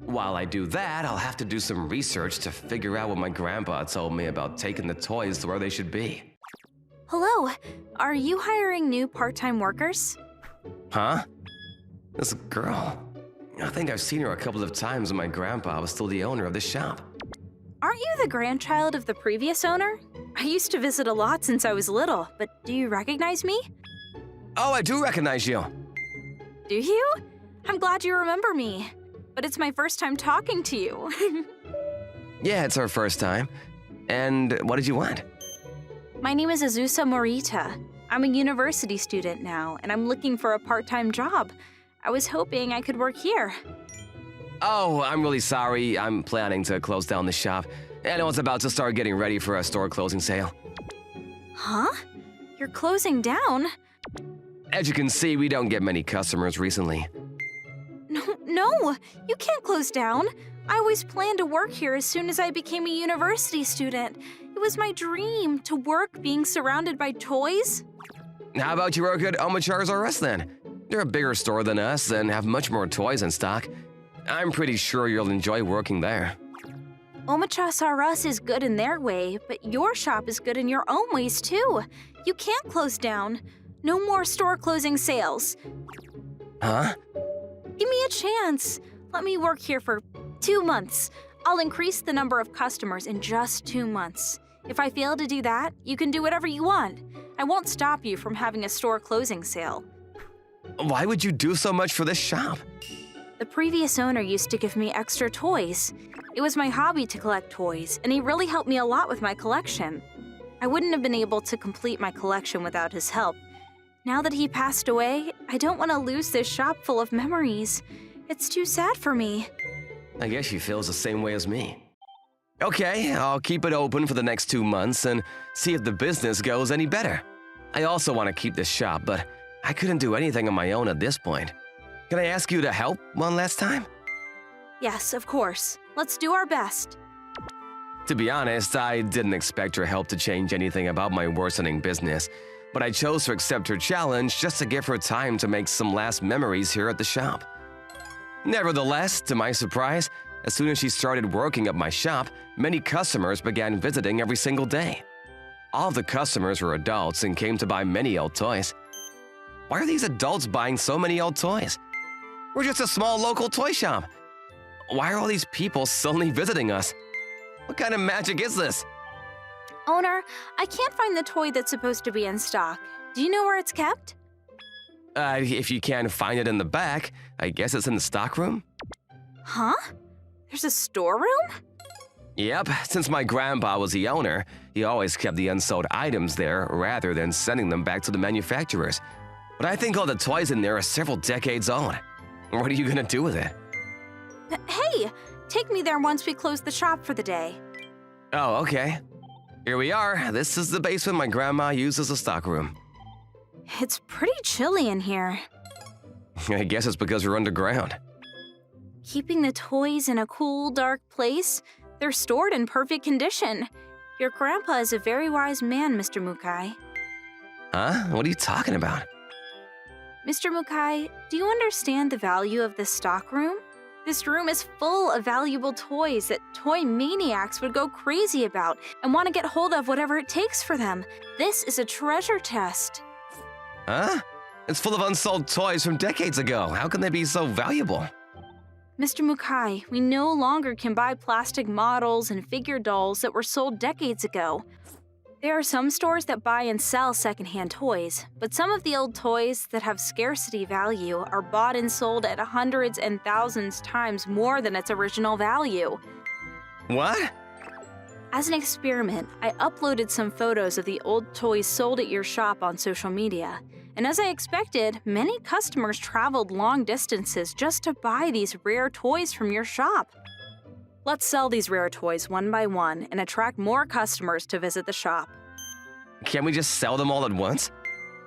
While I do that, I'll have to do some research to figure out what my grandpa told me about taking the toys to where they should be. Hello, are you hiring new part-time workers? Huh? This girl. I think I've seen her a couple of times when my grandpa was still the owner of the shop. Aren't you the grandchild of the previous owner? I used to visit a lot since I was little, but do you recognize me? Oh, I do recognize you. Do you? I'm glad you remember me, but it's my first time talking to you. Yeah, it's our first time. And what did you want? My name is Azusa Morita. I'm a university student now, and I'm looking for a part-time job. I was hoping I could work here. Oh, I'm really sorry. I'm planning to close down the shop, and I was about to start getting ready for a store closing sale. Huh? You're closing down? As you can see, we don't get many customers recently. No, you can't close down. I always planned to work here as soon as I became a university student. It was my dream to work being surrounded by toys. How about you work at Omochas or Us then? They're a bigger store than us and have much more toys in stock. I'm pretty sure you'll enjoy working there. Omochas R Us is good in their way, but your shop is good in your own ways too. You can't close down. No more store closing sales. Huh? Give me a chance. Let me work here for 2 months. I'll increase the number of customers in just 2 months. If I fail to do that, you can do whatever you want. I won't stop you from having a store closing sale. Why would you do so much for this shop? The previous owner used to give me extra toys. It was my hobby to collect toys, and he really helped me a lot with my collection. I wouldn't have been able to complete my collection without his help. Now that he passed away, I don't want to lose this shop full of memories. It's too sad for me. I guess she feels the same way as me. Okay, I'll keep it open for the next 2 months and see if the business goes any better. I also want to keep this shop, but I couldn't do anything on my own at this point. Can I ask you to help one last time? Yes, of course. Let's do our best. To be honest, I didn't expect her help to change anything about my worsening business, but I chose to accept her challenge just to give her time to make some last memories here at the shop. Nevertheless, to my surprise, as soon as she started working at my shop, many customers began visiting every single day. All of the customers were adults and came to buy many old toys. Why are these adults buying so many old toys? We're just a small local toy shop. Why are all these people suddenly visiting us? What kind of magic is this? Owner, I can't find the toy that's supposed to be in stock. Do you know where it's kept? If you can't find it in the back, I guess it's in the stockroom? Huh? There's a storeroom? Yep, since my grandpa was the owner, he always kept the unsold items there rather than sending them back to the manufacturers. But I think all the toys in there are several decades old. What are you gonna do with it? Hey, take me there once we close the shop for the day. Oh, okay. Here we are. This is the basement my grandma used as a stockroom. It's pretty chilly in here. I guess it's because we're underground. Keeping the toys in a cool, dark place, they're stored in perfect condition. Your grandpa is a very wise man, Mr. Mukai. Huh? What are you talking about? Mr. Mukai, do you understand the value of this stockroom? This room is full of valuable toys that toy maniacs would go crazy about and want to get hold of whatever it takes for them. This is a treasure chest. Huh? It's full of unsold toys from decades ago. How can they be so valuable? Mr. Mukai, we no longer can buy plastic models and figure dolls that were sold decades ago. There are some stores that buy and sell secondhand toys, but some of the old toys that have scarcity value are bought and sold at hundreds and thousands times more than its original value. What? As an experiment, I uploaded some photos of the old toys sold at your shop on social media. And as I expected, many customers traveled long distances just to buy these rare toys from your shop. Let's sell these rare toys one by one and attract more customers to visit the shop. Can't we just sell them all at once?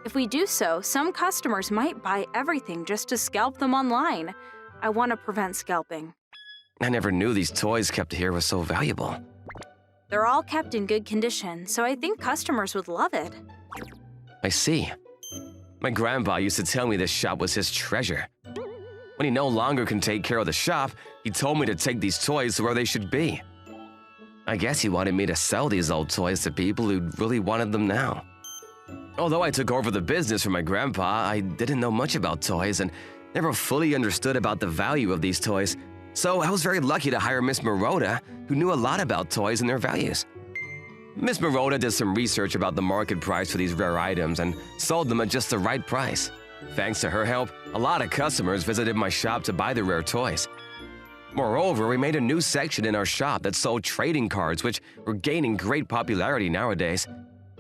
If we do so, some customers might buy everything just to scalp them online. I want to prevent scalping. I never knew these toys kept here were so valuable. They're all kept in good condition, so I think customers would love it. I see. My grandpa used to tell me this shop was his treasure. When he no longer can take care of the shop, he told me to take these toys to where they should be. I guess he wanted me to sell these old toys to people who really wanted them now. Although I took over the business from my grandpa, I didn't know much about toys and never fully understood about the value of these toys. So I was very lucky to hire Miss Maroda, who knew a lot about toys and their values. Miss Maroda did some research about the market price for these rare items and sold them at just the right price. Thanks to her help, a lot of customers visited my shop to buy the rare toys. Moreover, we made a new section in our shop that sold trading cards, which were gaining great popularity nowadays.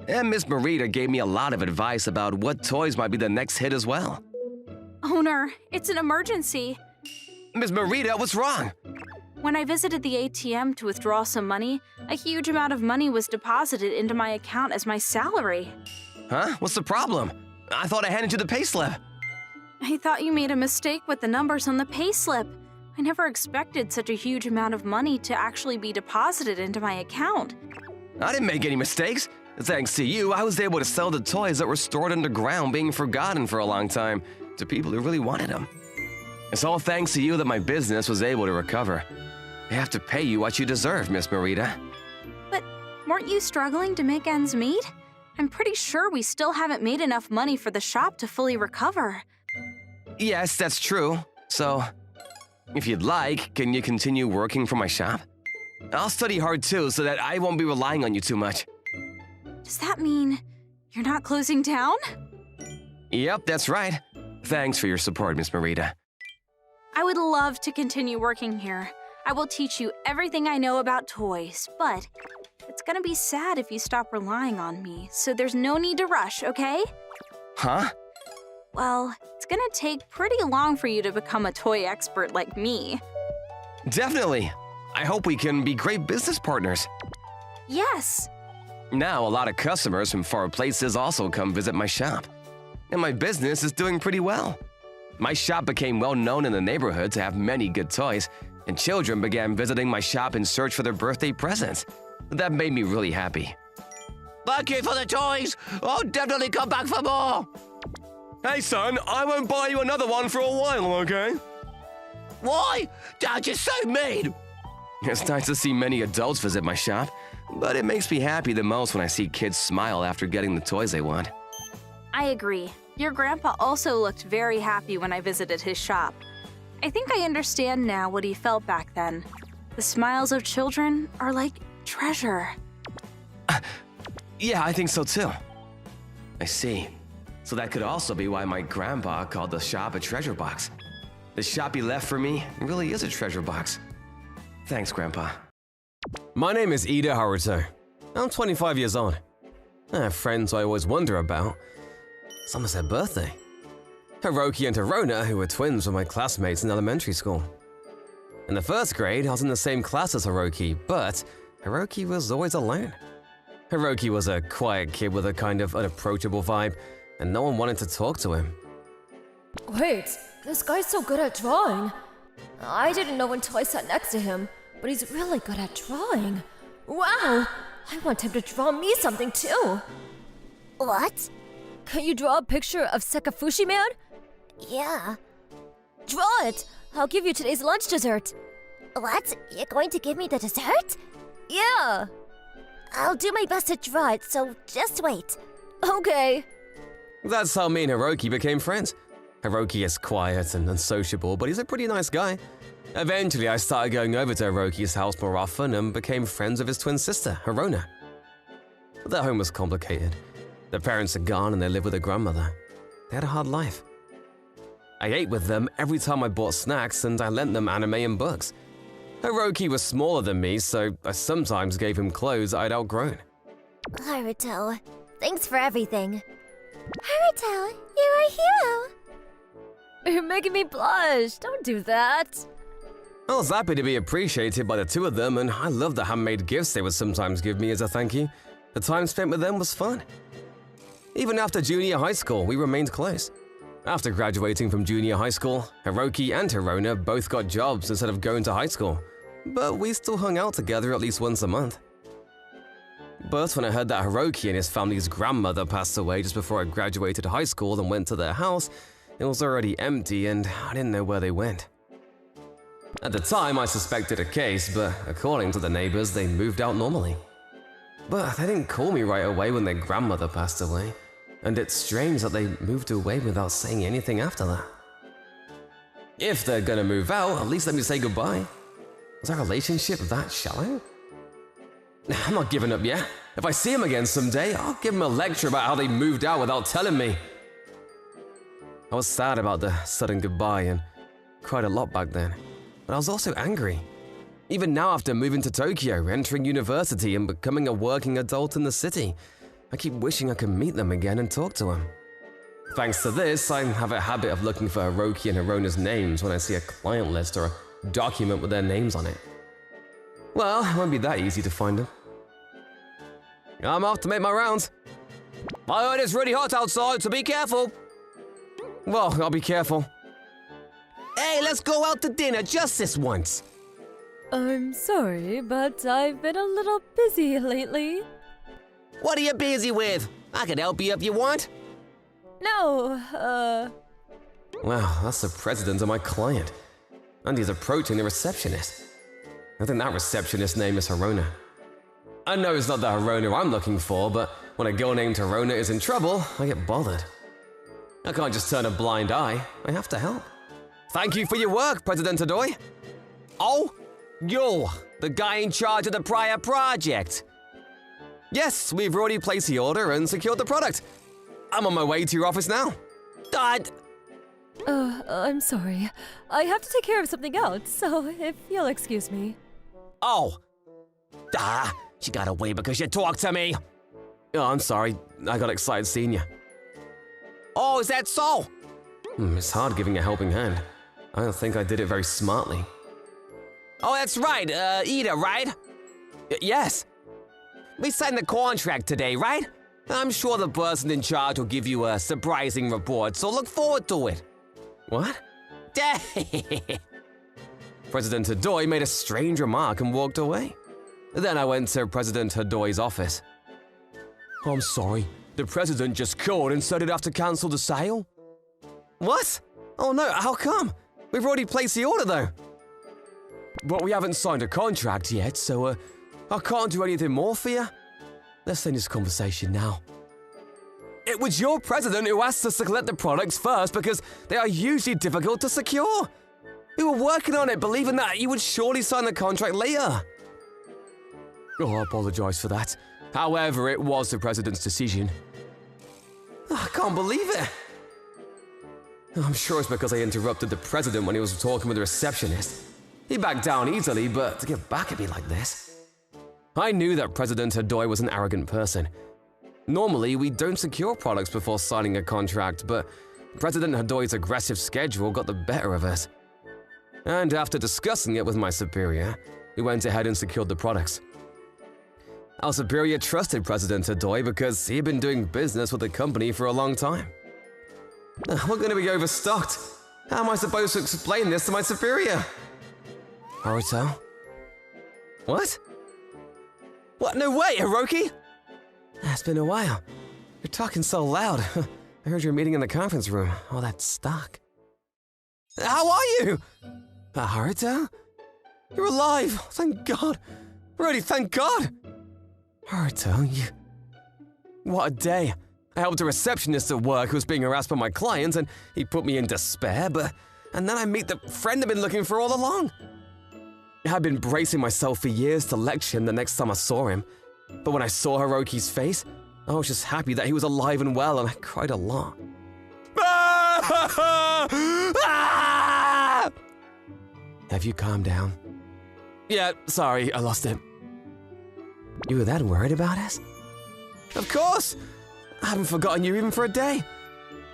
And Miss Marita gave me a lot of advice about what toys might be the next hit as well. Owner, it's an emergency. Miss Marita, what's wrong? When I visited the ATM to withdraw some money, a huge amount of money was deposited into my account as my salary. Huh? What's the problem? I thought I handed you the payslip. I thought you made a mistake with the numbers on the payslip. I never expected such a huge amount of money to actually be deposited into my account. I didn't make any mistakes. Thanks to you, I was able to sell the toys that were stored underground, being forgotten for a long time, to people who really wanted them. It's all thanks to you that my business was able to recover. I have to pay you what you deserve, Miss Marita. But weren't you struggling to make ends meet? I'm pretty sure we still haven't made enough money for the shop to fully recover. Yes, that's true. So, if you'd like, can you continue working for my shop? I'll study hard too, so that I won't be relying on you too much. Does that mean you're not closing down? Yep, that's right. Thanks for your support, Miss Marita. I would love to continue working here. I will teach you everything I know about toys, but it's gonna be sad if you stop relying on me, so there's no need to rush, okay? Huh? Well, it's gonna take pretty long for you to become a toy expert like me. Definitely. I hope we can be great business partners. Yes. Now, a lot of customers from far places also come visit my shop. And my business is doing pretty well. My shop became well known in the neighborhood to have many good toys, and children began visiting my shop in search for their birthday presents. That made me really happy. Thank you for the toys. I'll definitely come back for more. Hey son, I won't buy you another one for a while, okay? Why? Dad, you're so mean. It's nice to see many adults visit my shop, but it makes me happy the most when I see kids smile after getting the toys they want. I agree. Your grandpa also looked very happy when I visited his shop. I think I understand now what he felt back then. The smiles of children are like treasure. Yeah, I think so too. I see. So that could also be why my grandpa called the shop a treasure box. The shop he left for me really is a treasure box. Thanks, Grandpa. My name is Ida Haruto. I'm 25 years old. I have friends I always wonder about. It's almost their birthday. Hiroki and Hirona, who were twins, were my classmates in elementary school. In the first grade, I was in the same class as Hiroki, but Hiroki was always alone. Hiroki was a quiet kid with a kind of unapproachable vibe, and no one wanted to talk to him. Wait, this guy's so good at drawing. I didn't know until I sat next to him, but he's really good at drawing. Wow! I want him to draw me something too. What? Can you draw a picture of Sekafushi man? Yeah. Draw it! I'll give you today's lunch dessert. What? You're going to give me the dessert? Yeah! I'll do my best to draw it, so just wait. Okay. That's how me and Hiroki became friends. Hiroki is quiet and unsociable, but he's a pretty nice guy. Eventually, I started going over to Hiroki's house more often and became friends with his twin sister, Hirona. But their home was complicated. Their parents are gone and they live with their grandmother. They had a hard life. I ate with them every time I bought snacks and I lent them anime and books. Hiroki was smaller than me, so I sometimes gave him clothes I'd outgrown. Haruto, thanks for everything. Haruto, you're a hero. You're making me blush. Don't do that. I was happy to be appreciated by the two of them, and I loved the handmade gifts they would sometimes give me as a thank you. The time spent with them was fun. Even after junior high school, we remained close. After graduating from junior high school, Hiroki and Hirona both got jobs instead of going to high school, but we still hung out together at least once a month. But when I heard that Hiroki and his family's grandmother passed away just before I graduated high school and went to their house, it was already empty and I didn't know where they went. At the time, I suspected a case, but according to the neighbors, they moved out normally. But they didn't call me right away when their grandmother passed away, and it's strange that they moved away without saying anything after that. If they're gonna move out, at least let me say goodbye. Was our relationship that shallow? I'm not giving up yet. If I see him again someday, I'll give him a lecture about how they moved out without telling me. I was sad about the sudden goodbye and cried a lot back then, but I was also angry. Even now, after moving to Tokyo, entering university and becoming a working adult in the city, I keep wishing I could meet them again and talk to them. Thanks to this, I have a habit of looking for Hiroki and Hirona's names when I see a client list or a document with their names on it. Well, it won't be that easy to find them. I'm off to make my rounds. I heard it's really hot outside, so be careful. Well, I'll be careful. Hey, let's go out to dinner just this once. I'm sorry, but I've been a little busy lately. What are you busy with? I can help you if you want. No, Wow, that's the president of my client. And he's approaching the receptionist. I think that receptionist's name is Hirona. I know it's not the Hirona I'm looking for, but when a girl named Hirona is in trouble, I get bothered. I can't just turn a blind eye. I have to help. Thank you for your work, President Adoy. Oh, you're the guy in charge of the prior project. Yes, we've already placed the order and secured the product. I'm on my way to your office now. Dad. I'm sorry. I have to take care of something else, so if you'll excuse me. Oh. She got away because you talked to me. Oh, I'm sorry. I got excited seeing you. Oh, is that so? It's hard giving a helping hand. I don't think I did it very smartly. Oh, that's right. Ida, right? Yes. We signed the contract today, right? I'm sure the person in charge will give you a surprising report, so look forward to it. What? President Hadoy made a strange remark and walked away. Then I went to President Hadoy's office. I'm sorry, the president just called and said he'd have to cancel the sale? What? Oh no, how come? We've already placed the order though. But we haven't signed a contract yet, so I can't do anything more for you. Let's end this conversation now. It was your president who asked us to collect the products first because they are usually difficult to secure. We were working on it, believing that you would surely sign the contract later. Oh, I apologize for that. However, it was the president's decision. I can't believe it. I'm sure it's because I interrupted the president when he was talking with the receptionist. He backed down easily, but to get back at me like this. I knew that President Hadoy was an arrogant person. Normally, we don't secure products before signing a contract, but President Hidoi's aggressive schedule got the better of us. And after discussing it with my superior, we went ahead and secured the products. Our superior trusted President Hidoi because he had been doing business with the company for a long time. We're going to be overstocked. How am I supposed to explain this to my superior? Haruto? What? What? No way, Hiroki! It's been a while. You're talking so loud. I heard you're meeting in the conference room. All that stock. How are you? Haruto? You're alive! Thank God! Really, thank God! Haruto, you... What a day. I helped a receptionist at work who was being harassed by my clients, and he put me in despair, and then I meet the friend I've been looking for all along. I'd been bracing myself for years to lecture him the next time I saw him, but when I saw Hiroki's face, I was just happy that he was alive and well, and I cried a lot. Have you calmed down? Yeah, sorry, I lost it. You were that worried about us? Of course! I haven't forgotten you even for a day.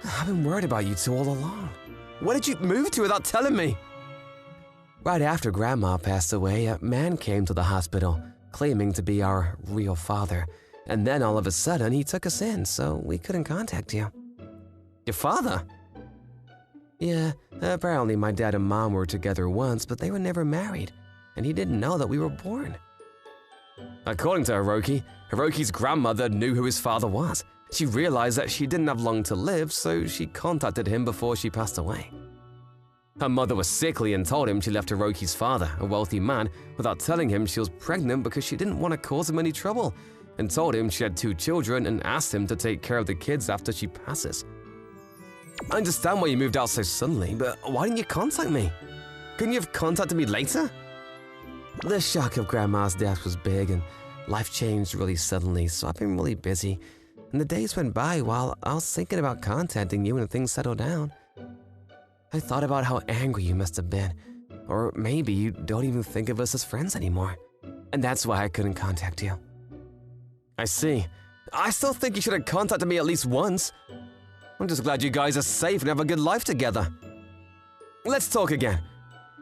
I've been worried about you two all along. Where did you move to without telling me? Right after Grandma passed away, a man came to the hospital, claiming to be our real father. And then all of a sudden, he took us in, so we couldn't contact you. Your father? Yeah, apparently my dad and mom were together once, but they were never married, and he didn't know that we were born. According to Hiroki's grandmother knew who his father was. She realized that she didn't have long to live, so she contacted him before she passed away. Her mother was sickly and told him she left Hiroki's father, a wealthy man, without telling him she was pregnant because she didn't want to cause him any trouble, and told him she had 2 children and asked him to take care of the kids after she passes. I understand why you moved out so suddenly, but why didn't you contact me? Couldn't you have contacted me later? The shock of Grandma's death was big, and life changed really suddenly, so I've been really busy. And the days went by while I was thinking about contacting you when things settled down. I thought about how angry you must have been, or maybe you don't even think of us as friends anymore. And that's why I couldn't contact you. I see. I still think you should have contacted me at least once. I'm just glad you guys are safe and have a good life together. Let's talk again.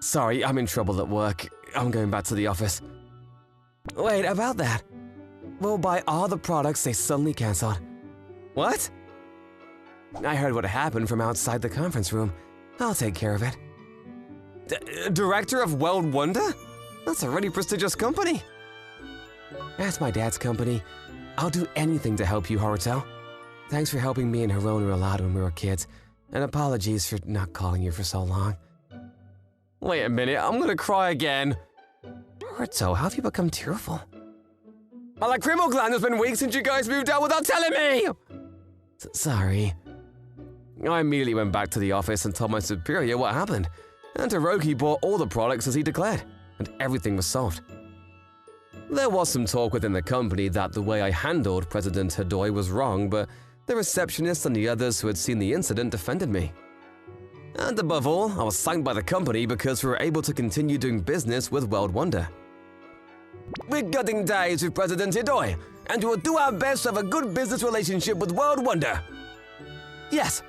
Sorry, I'm in trouble at work. I'm going back to the office. Wait, about that. We'll buy all the products they suddenly canceled. What? I heard what happened from outside the conference room. I'll take care of it. Director of World Wonder? That's a really prestigious company. That's my dad's company. I'll do anything to help you, Haruto. Thanks for helping me and Hirono a lot when we were kids, and apologies for not calling you for so long. Wait a minute, I'm gonna cry again. Haruto, how have you become tearful? My lacrimal gland has been weak since you guys moved out without telling me! Sorry. I immediately went back to the office and told my superior what happened, and Hiroki bought all the products as he declared, and everything was solved. There was some talk within the company that the way I handled President Hidoi was wrong, but the receptionist and the others who had seen the incident defended me. And above all, I was thanked by the company because we were able to continue doing business with World Wonder. We're cutting ties with President Hidoi, and we will do our best to have a good business relationship with World Wonder. Yes.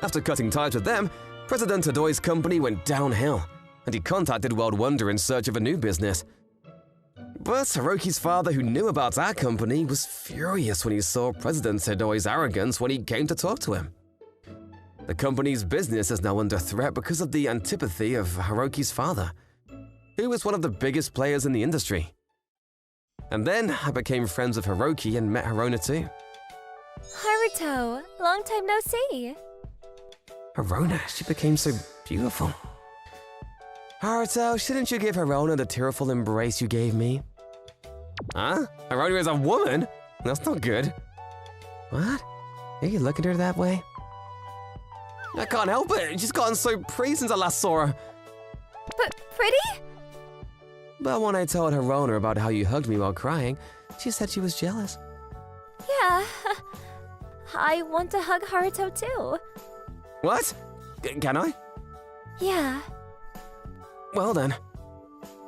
After cutting ties with them, President Hidoi's company went downhill, and he contacted World Wonder in search of a new business. But Hiroki's father, who knew about our company, was furious when he saw President Hidoi's arrogance when he came to talk to him. The company's business is now under threat because of the antipathy of Hiroki's father, who was one of the biggest players in the industry. And then I became friends with Hiroki and met Hirona too. Haruto, long time no see. Hirona, she became so beautiful. Haruto, shouldn't you give Hirona the tearful embrace you gave me? Huh? Hirona is a woman? That's not good. What? Are you looking at her that way? I can't help it. She's gotten so pretty since I last saw her. But pretty? But when I told Hirona about how you hugged me while crying, she said she was jealous. Yeah. I want to hug Haruto too. What? Can I? Yeah. Well then.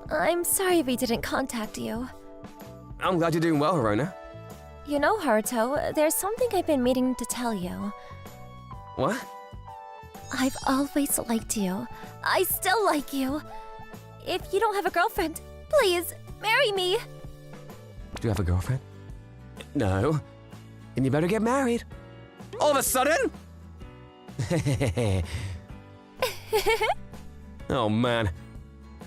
I'm sorry we didn't contact you. I'm glad you're doing well, Hirona. You know, Haruto, there's something I've been meaning to tell you. What? I've always liked you. I still like you. If you don't have a girlfriend, please marry me. Do you have a girlfriend? No. Then you better get married. All of a sudden? Oh man.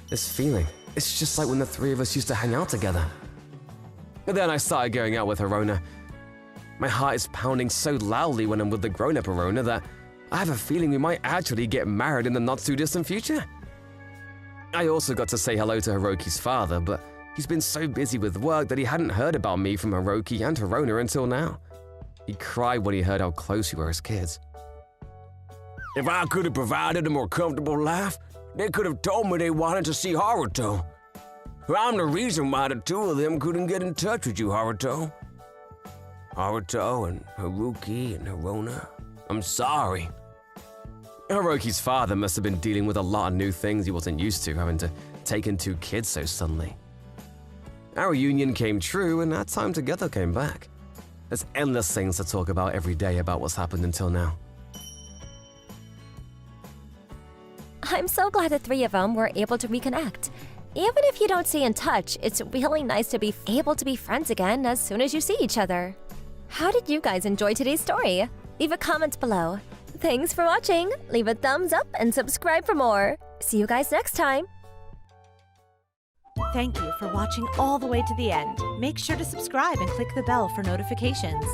This feeling, it's just like when the three of us used to hang out together. But then I started going out with Harona. My heart is pounding so loudly when I'm with the grown-up Harona that I have a feeling we might actually get married in the not-too-distant future. I also got to say hello to Hiroki's father, but he's been so busy with work that he hadn't heard about me from Hiroki and Harona until now. He cried when he heard how close we were as kids. If I could have provided a more comfortable life, they could have told me they wanted to see Haruto. I'm the reason why the two of them couldn't get in touch with you, Haruto. Haruto and Haruki and Harona, I'm sorry. Hiroki's father must have been dealing with a lot of new things he wasn't used to, having to take in 2 kids so suddenly. Our union came true and our time together came back. There's endless things to talk about every day about what's happened until now. I'm so glad the three of them were able to reconnect. Even if you don't stay in touch, it's really nice to be able to be friends again as soon as you see each other. How did you guys enjoy today's story? Leave a comment below. Thanks for watching. Leave a thumbs up and subscribe for more. See you guys next time. Thank you for watching all the way to the end. Make sure to subscribe and click the bell for notifications.